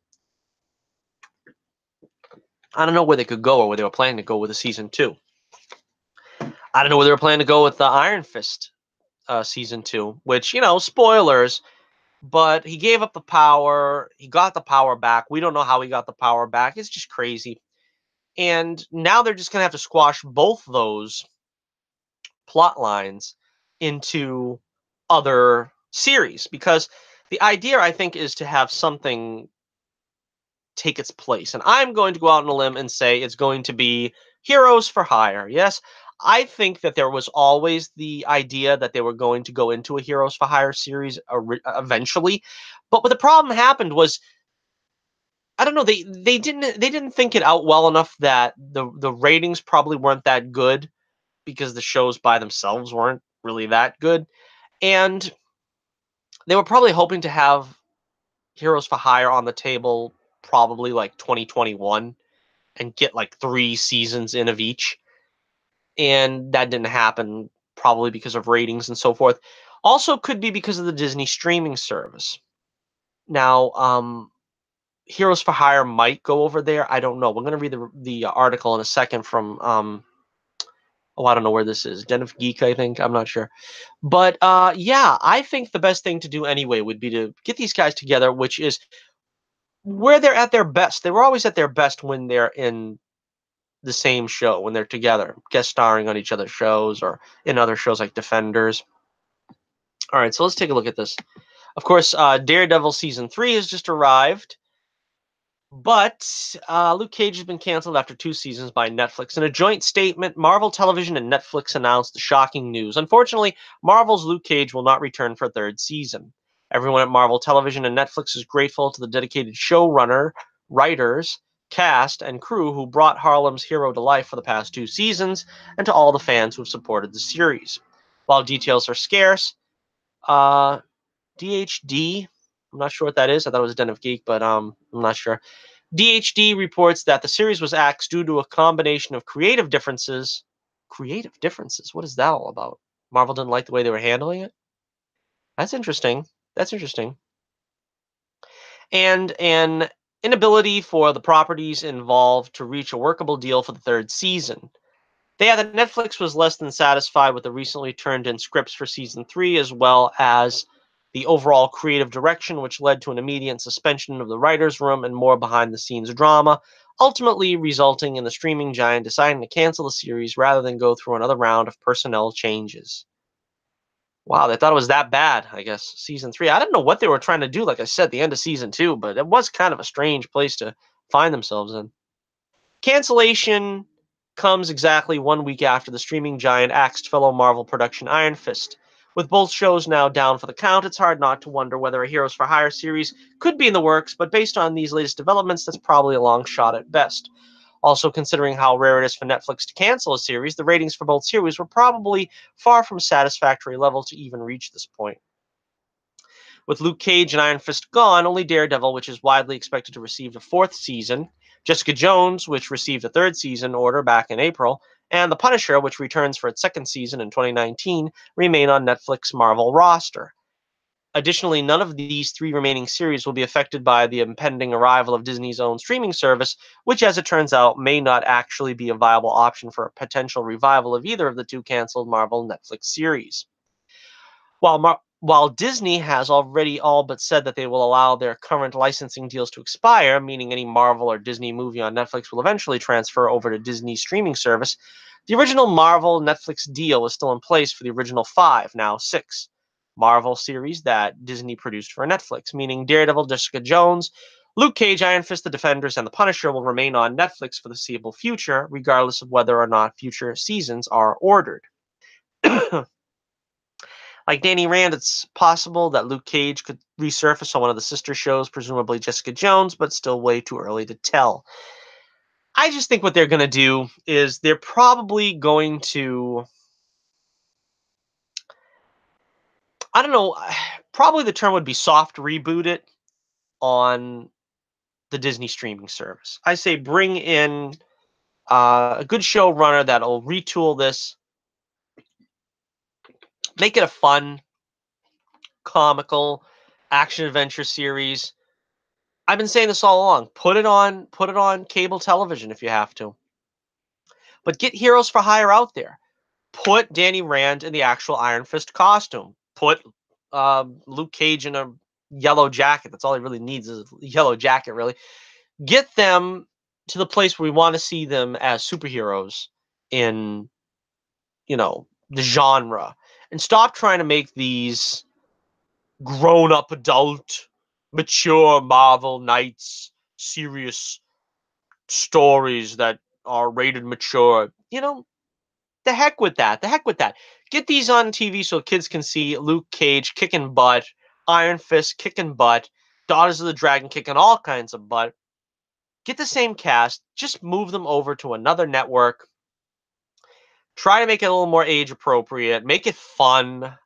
I don't know where they could go or where they were planning to go with the season 2. I don't know where they were planning to go with the Iron Fist season 2, which, spoilers, but he gave up the power. He got the power back. We don't know how he got the power back. It's just crazy. And now they're just going to have to squash both those plot lines into other series, because the idea, I think, is to have something take its place. And I'm going to go out on a limb and say it's going to be Heroes for Hire. Yes, I think that there was always the idea that they were going to go into a Heroes for Hire series eventually. But what the problem happened was, I don't know, they didn't think it out well enough, that the ratings probably weren't that good because the shows by themselves weren't really that good. And they were probably hoping to have Heroes for Hire on the table probably like 2021 and get like 3 seasons in of each. And that didn't happen, probably because of ratings and so forth. Also, could be because of the Disney streaming service. Now, Heroes for Hire might go over there. I don't know. We're going to read the article in a second from oh, I don't know where this is. Den of Geek, I think. I'm not sure. But yeah, I think the best thing to do anyway would be to get these guys together, which is where they're at their best. They were always at their best when they're in the same show, when they're together, guest starring on each other's shows or in other shows like Defenders. All right, so let's take a look at this. Of course, Daredevil season 3 has just arrived. But Luke Cage has been canceled after 2 seasons by Netflix. In a joint statement, Marvel Television and Netflix announced the shocking news. Unfortunately, Marvel's Luke Cage will not return for a 3rd season. Everyone at Marvel Television and Netflix is grateful to the dedicated showrunner, writers, cast, and crew who brought Harlem's hero to life for the past 2 seasons, and to all the fans who have supported the series. While details are scarce, DHD, I'm not sure what that is. I thought it was a Den of Geek, but I'm not sure. DHD reports that the series was axed due to a combination of creative differences. Creative differences? What is that all about? Marvel didn't like the way they were handling it? That's interesting. That's interesting. And an inability for the properties involved to reach a workable deal for the 3rd season. They add that Netflix was less than satisfied with the recently turned in scripts for season 3, as well as the overall creative direction, which led to an immediate suspension of the writer's room and more behind the scenes drama, ultimately resulting in the streaming giant deciding to cancel the series rather than go through another round of personnel changes. Wow, they thought it was that bad, I guess, season 3. I didn't know what they were trying to do, like I said, at the end of season 2, but it was kind of a strange place to find themselves in. Cancellation comes exactly 1 week after the streaming giant axed fellow Marvel production Iron Fist. With both shows now down for the count, it's hard not to wonder whether a Heroes for Hire series could be in the works, but based on these latest developments, that's probably a long shot at best. Also, considering how rare it is for Netflix to cancel a series, the ratings for both series were probably far from satisfactory level to even reach this point. With Luke Cage and Iron Fist gone, only Daredevil, which is widely expected to receive a 4th season, Jessica Jones, which received a 3rd season order back in April, and The Punisher, which returns for its 2nd season in 2019, remain on Netflix Marvel roster. Additionally, none of these 3 remaining series will be affected by the impending arrival of Disney's own streaming service, which, as it turns out, may not actually be a viable option for a potential revival of either of the 2 canceled Marvel Netflix series. While Disney has already all but said that they will allow their current licensing deals to expire, meaning any Marvel or Disney movie on Netflix will eventually transfer over to Disney's streaming service, the original Marvel Netflix deal is still in place for the original 5, now 6, Marvel series that Disney produced for Netflix, meaning Daredevil, Jessica Jones, Luke Cage, Iron Fist, The Defenders, and The Punisher will remain on Netflix for the foreseeable future, regardless of whether or not future seasons are ordered. Like Danny Rand, it's possible that Luke Cage could resurface on one of the sister shows, presumably Jessica Jones, but still way too early to tell. I just think what they're going to do is they're probably going to, I don't know, probably the term would be soft reboot it on the Disney streaming service. I say bring in a good showrunner that'll retool this, make it a fun, comical action adventure series. I've been saying this all along. Put it on cable television if you have to. But get Heroes for Hire out there. Put Danny Rand in the actual Iron Fist costume. Put Luke Cage in a yellow jacket. That's all he really needs is a yellow jacket, really. Get them to the place where we want to see them as superheroes in, the genre. And stop trying to make these grown-up adult, mature Marvel Knights serious stories that are rated mature. The heck with that. The heck with that. Get these on TV so kids can see Luke Cage kicking butt, Iron Fist kicking butt, Daughters of the Dragon kicking all kinds of butt. Get the same cast, just move them over to another network. Try to make it a little more age appropriate. Make it fun.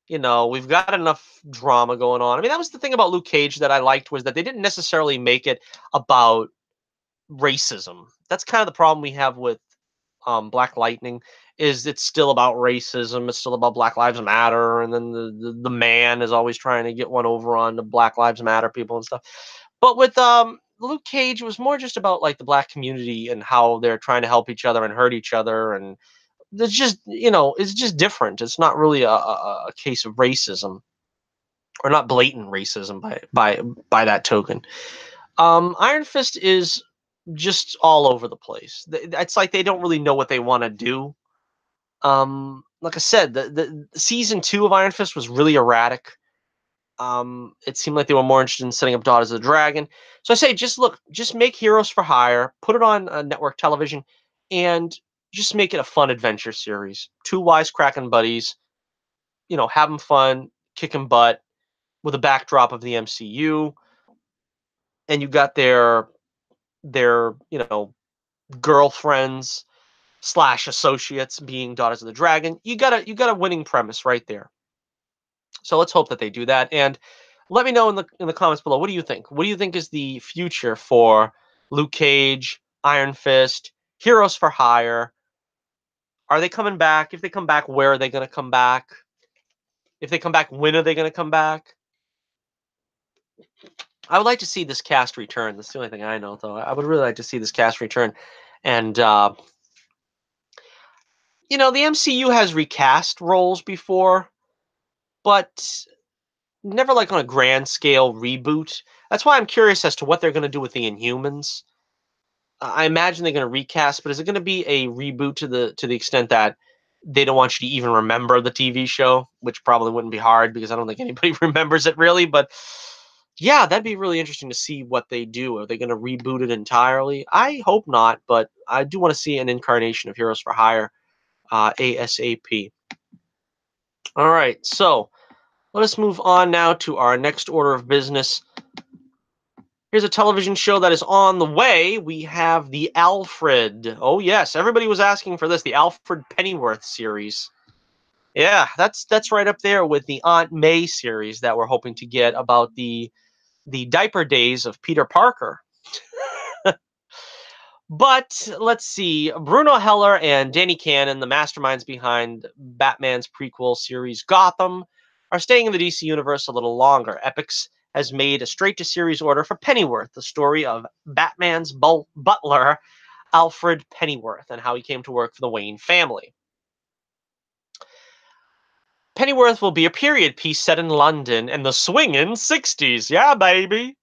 We've got enough drama going on. I mean, that was the thing about Luke Cage that I liked, was that they didn't necessarily make it about racism. That's kind of the problem we have with Black Lightning, is it's still about racism. It's still about Black Lives Matter, and then the man is always trying to get one over on the Black Lives Matter people and stuff. But with Luke Cage, it was more just about like the black community and how they're trying to help each other and hurt each other, and it's just different. It's not really a case of racism, or not blatant racism by that token. Iron Fist is just all over the place. It's like they don't really know what they want to do. Like I said, the season 2 of Iron Fist was really erratic. It seemed like they were more interested in setting up Daughters of the Dragon. So I say, just make Heroes for Hire, put it on network television, and just make it a fun adventure series. Two wisecracking buddies, having fun, kicking butt, with a backdrop of the MCU, and you got their girlfriends slash associates being Daughters of the Dragon. You got a winning premise right there. So let's hope that they do that. And let me know in the comments below. What do you think? What do you think is the future for Luke Cage, Iron Fist, Heroes for Hire? Are they coming back? If they come back, where are they going to come back? If they come back, when are they going to come back? I would like to see this cast return. That's the only thing I know, though. I would really like to see this cast return. And, the MCU has recast roles before, but never like on a grand scale reboot. That's why I'm curious as to what they're going to do with the Inhumans. I imagine they're going to recast, but is it going to be a reboot to the extent that they don't want you to even remember the TV show, which probably wouldn't be hard because I don't think anybody remembers it really. But yeah, that'd be really interesting to see what they do. Are they going to reboot it entirely? I hope not, but I do want to see an incarnation of Heroes for Hire ASAP. All right, so let us move on now to our next order of business. Here's a television show that is on the way. We have the Alfred. Oh yes, everybody was asking for this, the Alfred Pennyworth series. Yeah, that's right up there with the Aunt May series that we're hoping to get about the diaper days of Peter Parker. But let's see, Bruno Heller and Danny Cannon, the masterminds behind Batman's prequel series Gotham, are staying in the DC universe a little longer. Epix has made a straight-to-series order for Pennyworth, the story of Batman's butler, Alfred Pennyworth, and how he came to work for the Wayne family. Pennyworth will be a period piece set in London in the swingin' 60s. Yeah, baby.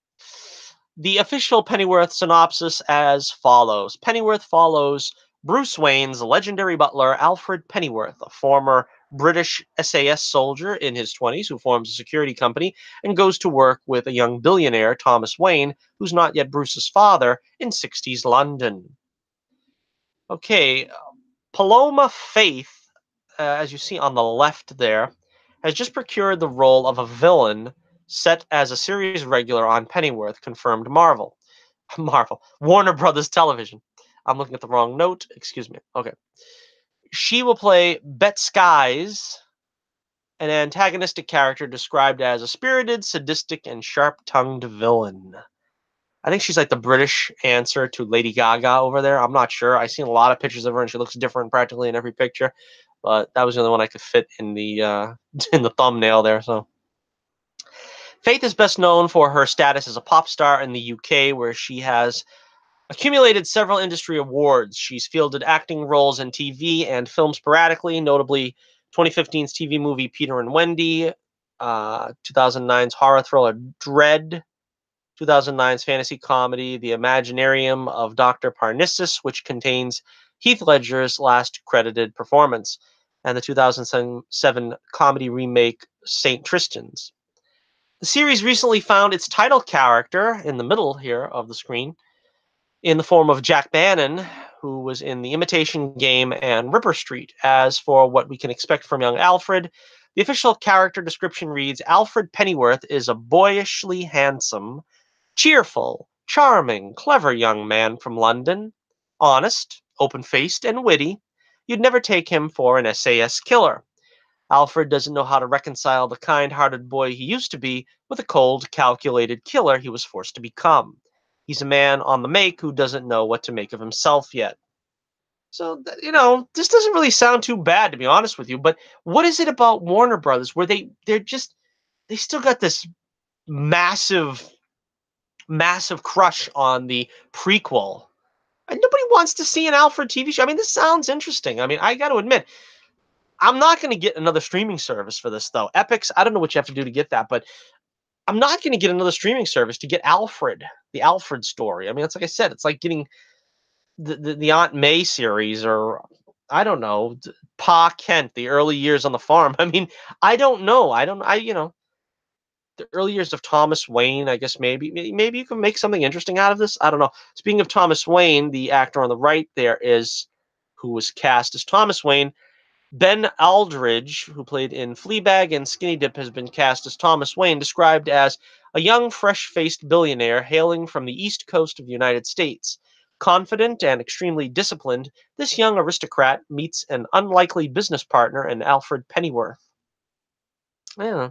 The official Pennyworth synopsis as follows. Pennyworth follows Bruce Wayne's legendary butler, Alfred Pennyworth, a former British SAS soldier in his 20s who forms a security company and goes to work with a young billionaire, Thomas Wayne, who's not yet Bruce's father, in 60s London. Okay, Paloma Faith, as you see on the left there, has just procured the role of a villain set as a series regular on Pennyworth, confirmed Marvel. Warner Brothers Television. I'm looking at the wrong note. Excuse me. Okay. She will play Bet Skies, an antagonistic character described as a spirited, sadistic, and sharp-tongued villain. I think she's like the British answer to Lady Gaga over there. I'm not sure. I've seen a lot of pictures of her, and she looks different practically in every picture. But that was the only one I could fit in the in the thumbnail there. So, Faith is best known for her status as a pop star in the UK, where she has accumulated several industry awards. She's fielded acting roles in TV and film sporadically, notably 2015's TV movie Peter and Wendy, 2009's horror thriller Dread, 2009's fantasy comedy The Imaginarium of Dr. Parnassus, which contains Heath Ledger's last credited performance, and the 2007 comedy remake St. Tristan's. The series recently found its title character in the middle here of the screen in the form of Jack Bannon, who was in The Imitation Game and Ripper Street. As for what we can expect from young Alfred, the official character description reads, Alfred Pennyworth is a boyishly handsome, cheerful, charming, clever young man from London, honest, open-faced, and witty. you'd never take him for an SAS killer. Alfred doesn't know how to reconcile the kind-hearted boy he used to be with the cold, calculated killer he was forced to become. He's a man on the make who doesn't know what to make of himself yet. So, this doesn't really sound too bad, to be honest with you. But what is it about Warner Brothers where they still got this massive, massive crush on the prequel? And nobody wants to see an Alfred TV show. I mean, this sounds interesting. I mean, I got to admit, I'm not going to get another streaming service for this, though. Epix, I don't know what you have to do to get that, but I'm not going to get another streaming service to get Alfred, the Alfred story. I mean, it's like I said, it's like getting the Aunt May series, or I don't know, Pa Kent, the early years on the farm. I mean, I don't know. The early years of Thomas Wayne, I guess maybe you can make something interesting out of this. I don't know. Speaking of Thomas Wayne, the actor on the right there is who was cast as Thomas Wayne. Ben Aldridge, who played in Fleabag and Skinny Dip, has been cast as Thomas Wayne, described as a young, fresh-faced billionaire hailing from the East Coast of the United States. Confident and extremely disciplined, this young aristocrat meets an unlikely business partner in Alfred Pennyworth. Yeah.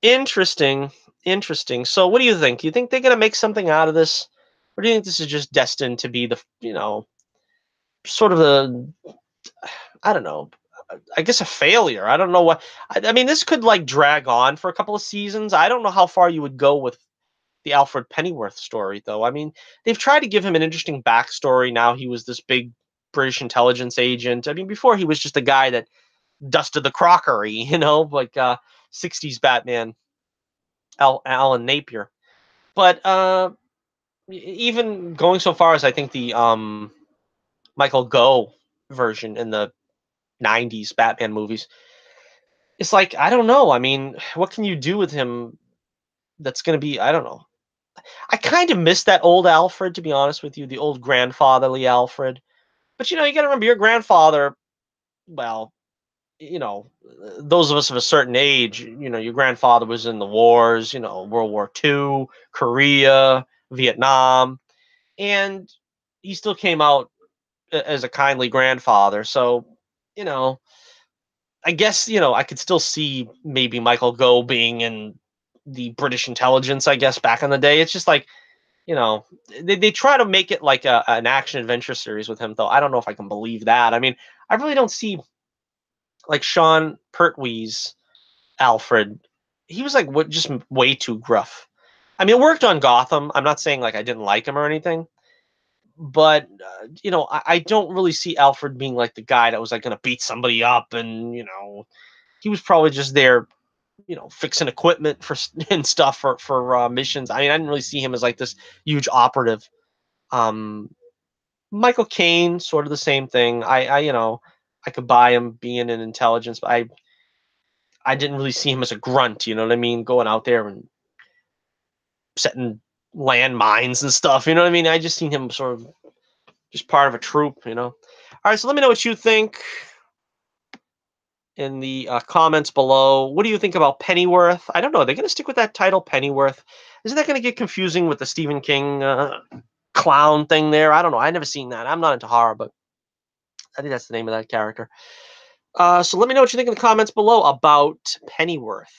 Interesting. Interesting. So what do you think? Do you think they're going to make something out of this? Or do you think this is just destined to be sort of the, I don't know, I guess a failure. I don't know what. I mean, this could like drag on for a couple of seasons. I don't know how far you would go with the Alfred Pennyworth story, though. I mean, they've tried to give him an interesting backstory. Now he was this big British intelligence agent. I mean, before he was just a guy that dusted the crockery, like 60s Batman, Alan Napier. But even going so far as I think the Michael Gough version in the 90s Batman movies, it's like, I don't know. I mean, what can you do with him that's going to be, I don't know. I kind of miss that old Alfred, to be honest with you, the old grandfatherly Alfred. But, you got to remember your grandfather, well, those of us of a certain age, your grandfather was in the wars, World War II, Korea, Vietnam, and he still came out as a kindly grandfather. So, you know, I guess, I could still see maybe Michael Gough being in the British intelligence, I guess, back in the day. It's just like, they try to make it like an action adventure series with him, though. I don't know if I can believe that. I mean, I really don't see like Sean Pertwee's Alfred. He was like just way too gruff. I mean, it worked on Gotham. I'm not saying like I didn't like him or anything, but I don't really see Alfred being like the guy that was like going to beat somebody up, and he was probably just there, fixing equipment for and stuff for missions. I mean, I didn't really see him as like this huge operative. Um, Michael Caine, sort of the same thing. I could buy him being in intelligence, but I didn't really see him as a grunt. You know what I mean? Going out there and setting landmines and stuff. You know what I mean? I just seen him sort of just part of a troop. All right, so let me know what you think in the comments below. What do you think about Pennyworth? I don't know. Are they going to stick with that title, Pennyworth? Isn't that going to get confusing with the Stephen King clown thing there? I don't know. I never seen that. I'm not into horror, but I think that's the name of that character. So let me know what you think in the comments below about Pennyworth,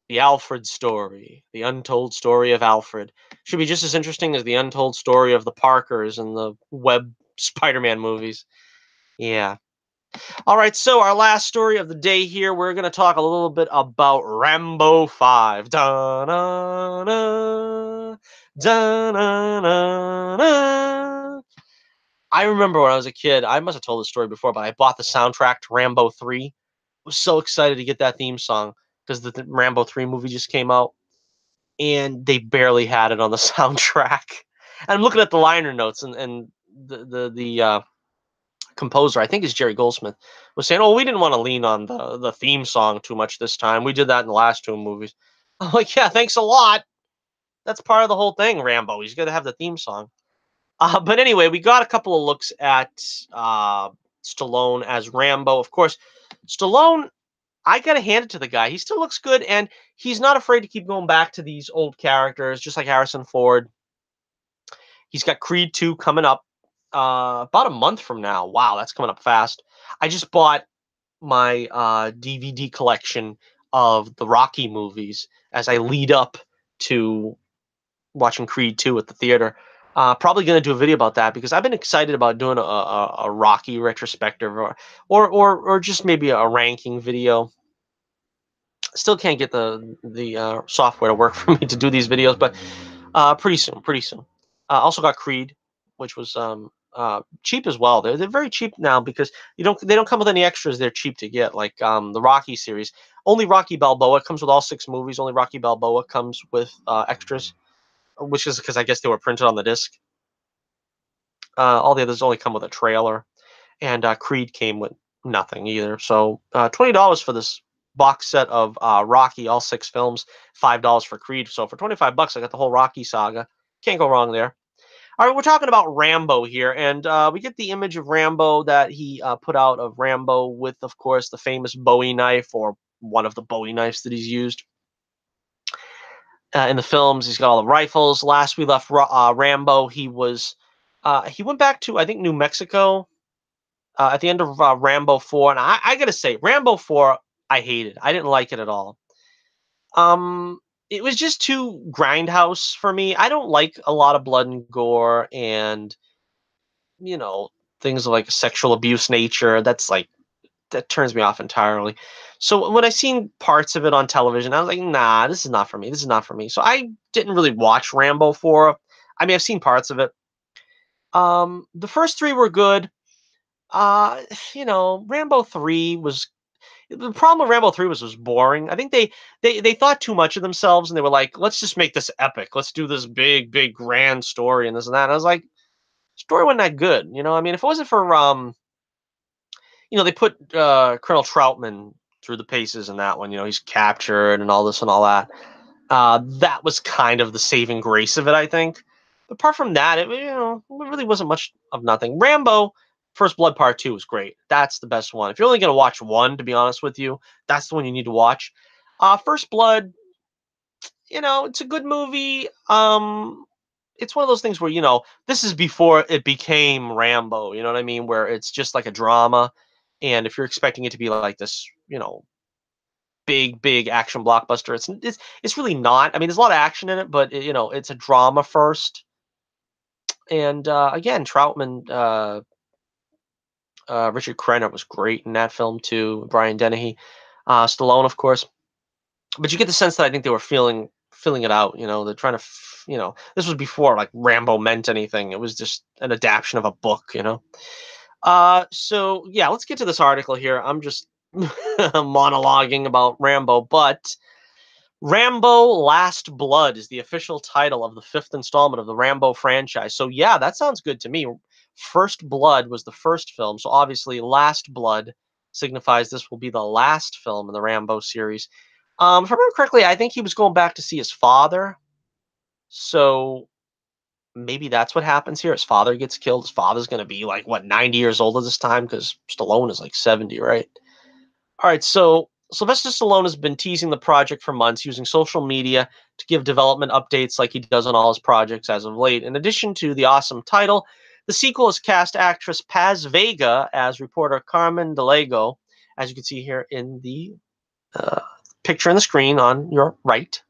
the Alfred story, the untold story of Alfred. Should be just as interesting as the untold story of the Parkers and the Webb Spider-Man movies. Yeah. All right, so our last story of the day here, we're going to talk a little bit about Rambo 5. Da-na-na, da-na-na-na. I remember when I was a kid, I must have told this story before, but I bought the soundtrack to Rambo 3. I was so excited to get that theme song because the Rambo 3 movie just came out, and they barely had it on the soundtrack. And I'm looking at the liner notes, and the composer, I think is Jerry Goldsmith, was saying, "Oh, we didn't want to lean on the theme song too much this time. We did that in the last two movies." I'm like, "Yeah, thanks a lot. That's part of the whole thing, Rambo. He's got to have the theme song." But anyway, we got a couple of looks at Stallone as Rambo. Of course, Stallone, I got to hand it to the guy. He still looks good, and he's not afraid to keep going back to these old characters, just like Harrison Ford. He's got Creed 2 coming up. about a month from now. Wow, that's coming up fast. I just bought my DVD collection of the Rocky movies as I lead up to watching Creed 2 at the theater. Probably going to do a video about that because I've been excited about doing a Rocky retrospective or just maybe a ranking video. Still can't get the software to work for me to do these videos, but pretty soon, pretty soon. Also got Creed, which was cheap as well. They're very cheap now because they don't come with any extras. They're cheap to get, like the Rocky series. Only Rocky Balboa comes with all 6 movies. Only Rocky Balboa comes with extras, which is because I guess they were printed on the disc. All the others only come with a trailer, and Creed came with nothing either. So $20 for this box set of Rocky, all 6 films, $5 for Creed. So for 25 bucks, I got the whole Rocky saga. Can't go wrong there. All right, we're talking about Rambo here, and we get the image of Rambo that he put out of Rambo with, of course, the famous Bowie knife, or one of the Bowie knives that he's used. In the films, he's got all the rifles. Last we left Rambo, he went back to, I think, New Mexico at the end of Rambo 4. And I gotta say, Rambo 4, I hated. I didn't like it at all. Um, it was just too grindhouse for me. I don't like a lot of blood and gore and, you know, things of like sexual abuse nature. That turns me off entirely. So when I seen parts of it on television, I was like, nah, this is not for me. This is not for me. So I didn't really watch Rambo 4. I mean, I've seen parts of it. The first 3 were good. Uh, Rambo 3 was the problem with Rambo 3 was boring. I think they thought too much of themselves and they were like, let's just make this epic. Let's do this big grand story and this and that. And I was like, story wasn't that good. I mean, if it wasn't for they put Colonel Troutman through the paces in that one. He's captured and all this and all that. That was kind of the saving grace of it, I think. But apart from that, it really wasn't much of nothing. Rambo, First Blood Part 2 was great. That's the best one. If you're only going to watch one, to be honest with you, that's the one you need to watch. First Blood, it's a good movie. It's one of those things where, this is before it became Rambo, you know what I mean? Where it's just like a drama. And if you're expecting it to be like this, big action blockbuster, it's really not. I mean, there's a lot of action in it, but it's a drama first. And again, Troutman, Richard Crenna was great in that film too. Brian Dennehy, Stallone, of course. But you get the sense that I think they were feeling it out. They're trying to, this was before like Rambo meant anything. It was just an adaptation of a book. So yeah, let's get to this article here. I'm just monologuing about Rambo, but Rambo Last Blood is the official title of the 5th installment of the Rambo franchise. So yeah, that sounds good to me. First Blood was the first film, so obviously Last Blood signifies this will be the last film in the Rambo series. If I remember correctly, I think he was going back to see his father. So maybe that's what happens here. His father gets killed. His father's going to be like, what, 90 years old at this time? Because Stallone is like 70, right? All right, so Sylvester Stallone has been teasing the project for months using social media to give development updates like he does on all his projects as of late. In addition to the awesome title, the sequel has cast actress Paz Vega as reporter Carmen DeLego, as you can see here in the picture on the screen on your right.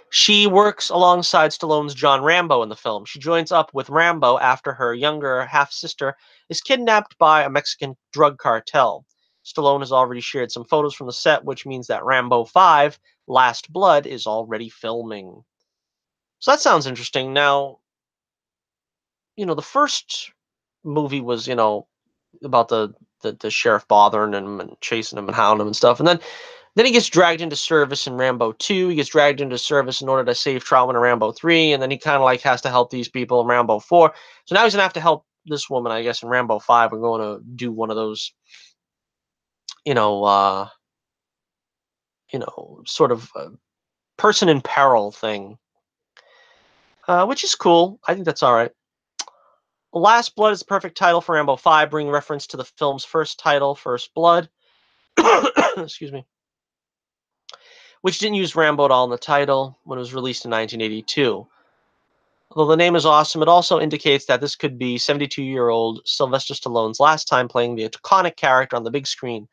She works alongside Stallone's John Rambo in the film. She joins up with Rambo after her younger half-sister is kidnapped by a Mexican drug cartel. Stallone has already shared some photos from the set, which means that Rambo 5, Last Blood, is already filming. So that sounds interesting. Now, the first movie was, about the sheriff bothering him and chasing him and hounding him and stuff. And then he gets dragged into service in Rambo 2. He gets dragged into service in order to save Troutman in Rambo 3. And then he kind of like has to help these people in Rambo 4. So now he's going to have to help this woman, I guess, in Rambo 5. We're going to do one of those, sort of person in peril thing, which is cool. I think that's all right. Last Blood is the perfect title for Rambo 5, bringing reference to the film's first title, First Blood. Excuse me. Which didn't use Rambo at all in the title when it was released in 1982. Although the name is awesome, it also indicates that this could be 72-year-old Sylvester Stallone's last time playing the iconic character on the big screen.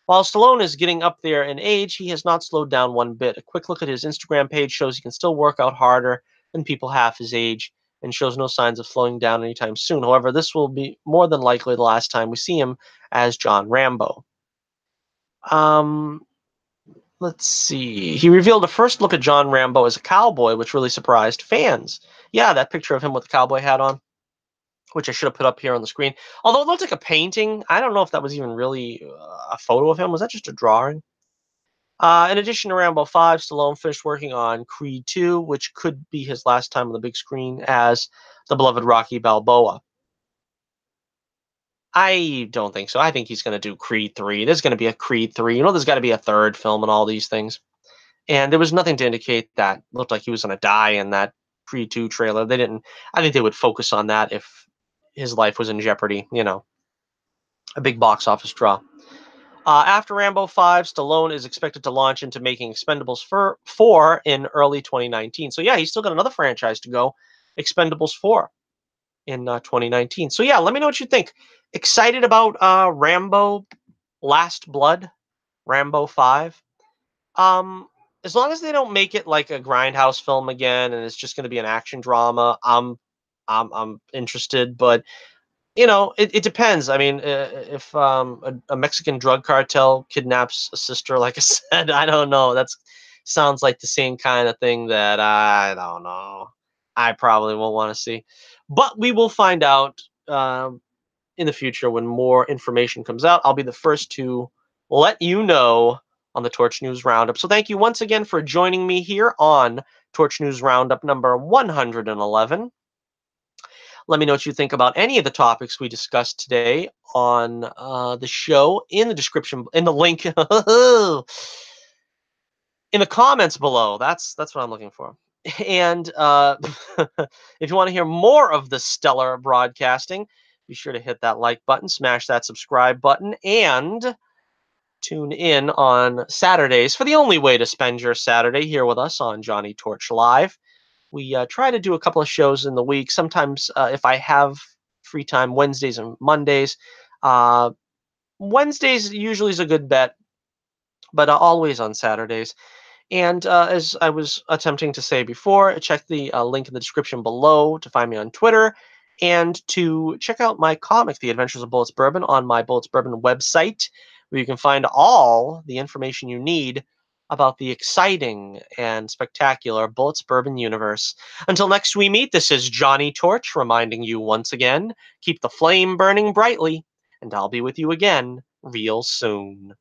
While Stallone is getting up there in age, he has not slowed down one bit. A quick look at his Instagram page shows he can still work out harder than people half his age and shows no signs of slowing down anytime soon. However, this will be more than likely the last time we see him as John Rambo. Um, let's see. He revealed a first look at John Rambo as a cowboy, which really surprised fans. Yeah, that picture of him with the cowboy hat on, which I should have put up here on the screen. Although it looked like a painting, I don't know if that was even really a photo of him. Was that just a drawing? In addition to Rambo 5, Stallone finished working on Creed 2, which could be his last time on the big screen as the beloved Rocky Balboa. I don't think so. I think he's going to do Creed 3. There's going to be a Creed 3. There's got to be a third film and all these things. And there was nothing to indicate that looked like he was going to die in that Creed 2 trailer. They didn't. I think they would focus on that if his life was in jeopardy. A big box office draw. After Rambo 5, Stallone is expected to launch into making Expendables 4 in early 2019. So, yeah, he's still got another franchise to go, Expendables 4 in 2019. So, yeah, let me know what you think. Excited about Rambo Last Blood, Rambo 5? Um, as long as they don't make it like a grindhouse film again and it's just going to be an action drama, I'm interested. But it depends. I mean, if a Mexican drug cartel kidnaps a sister, like I said, I don't know. That sounds like the same kind of thing that I don't know. I probably won't want to see, but we will find out in the future when more information comes out. I'll be the first to let you know on the Torch News Roundup. So thank you once again for joining me here on Torch News Roundup number 111. Let me know what you think about any of the topics we discussed today on the show in the description, in the link, in the comments below. That's what I'm looking for. And if you want to hear more of the stellar broadcasting, be sure to hit that like button, smash that subscribe button, and tune in on Saturdays for the only way to spend your Saturday here with us on Johnny Torch Live. We try to do a couple of shows in the week. Sometimes, if I have free time, Wednesdays and Mondays. Uh, Wednesdays usually is a good bet, but always on Saturdays. And as I was attempting to say before, check the link in the description below to find me on Twitter and to check out my comic, The Adventures of Bullets Bourbon, on my Bullets Bourbon website, where you can find all the information you need about the exciting and spectacular Bullets Bourbon universe. Until next we meet, this is Johnny Torch reminding you once again, keep the flame burning brightly, and I'll be with you again real soon.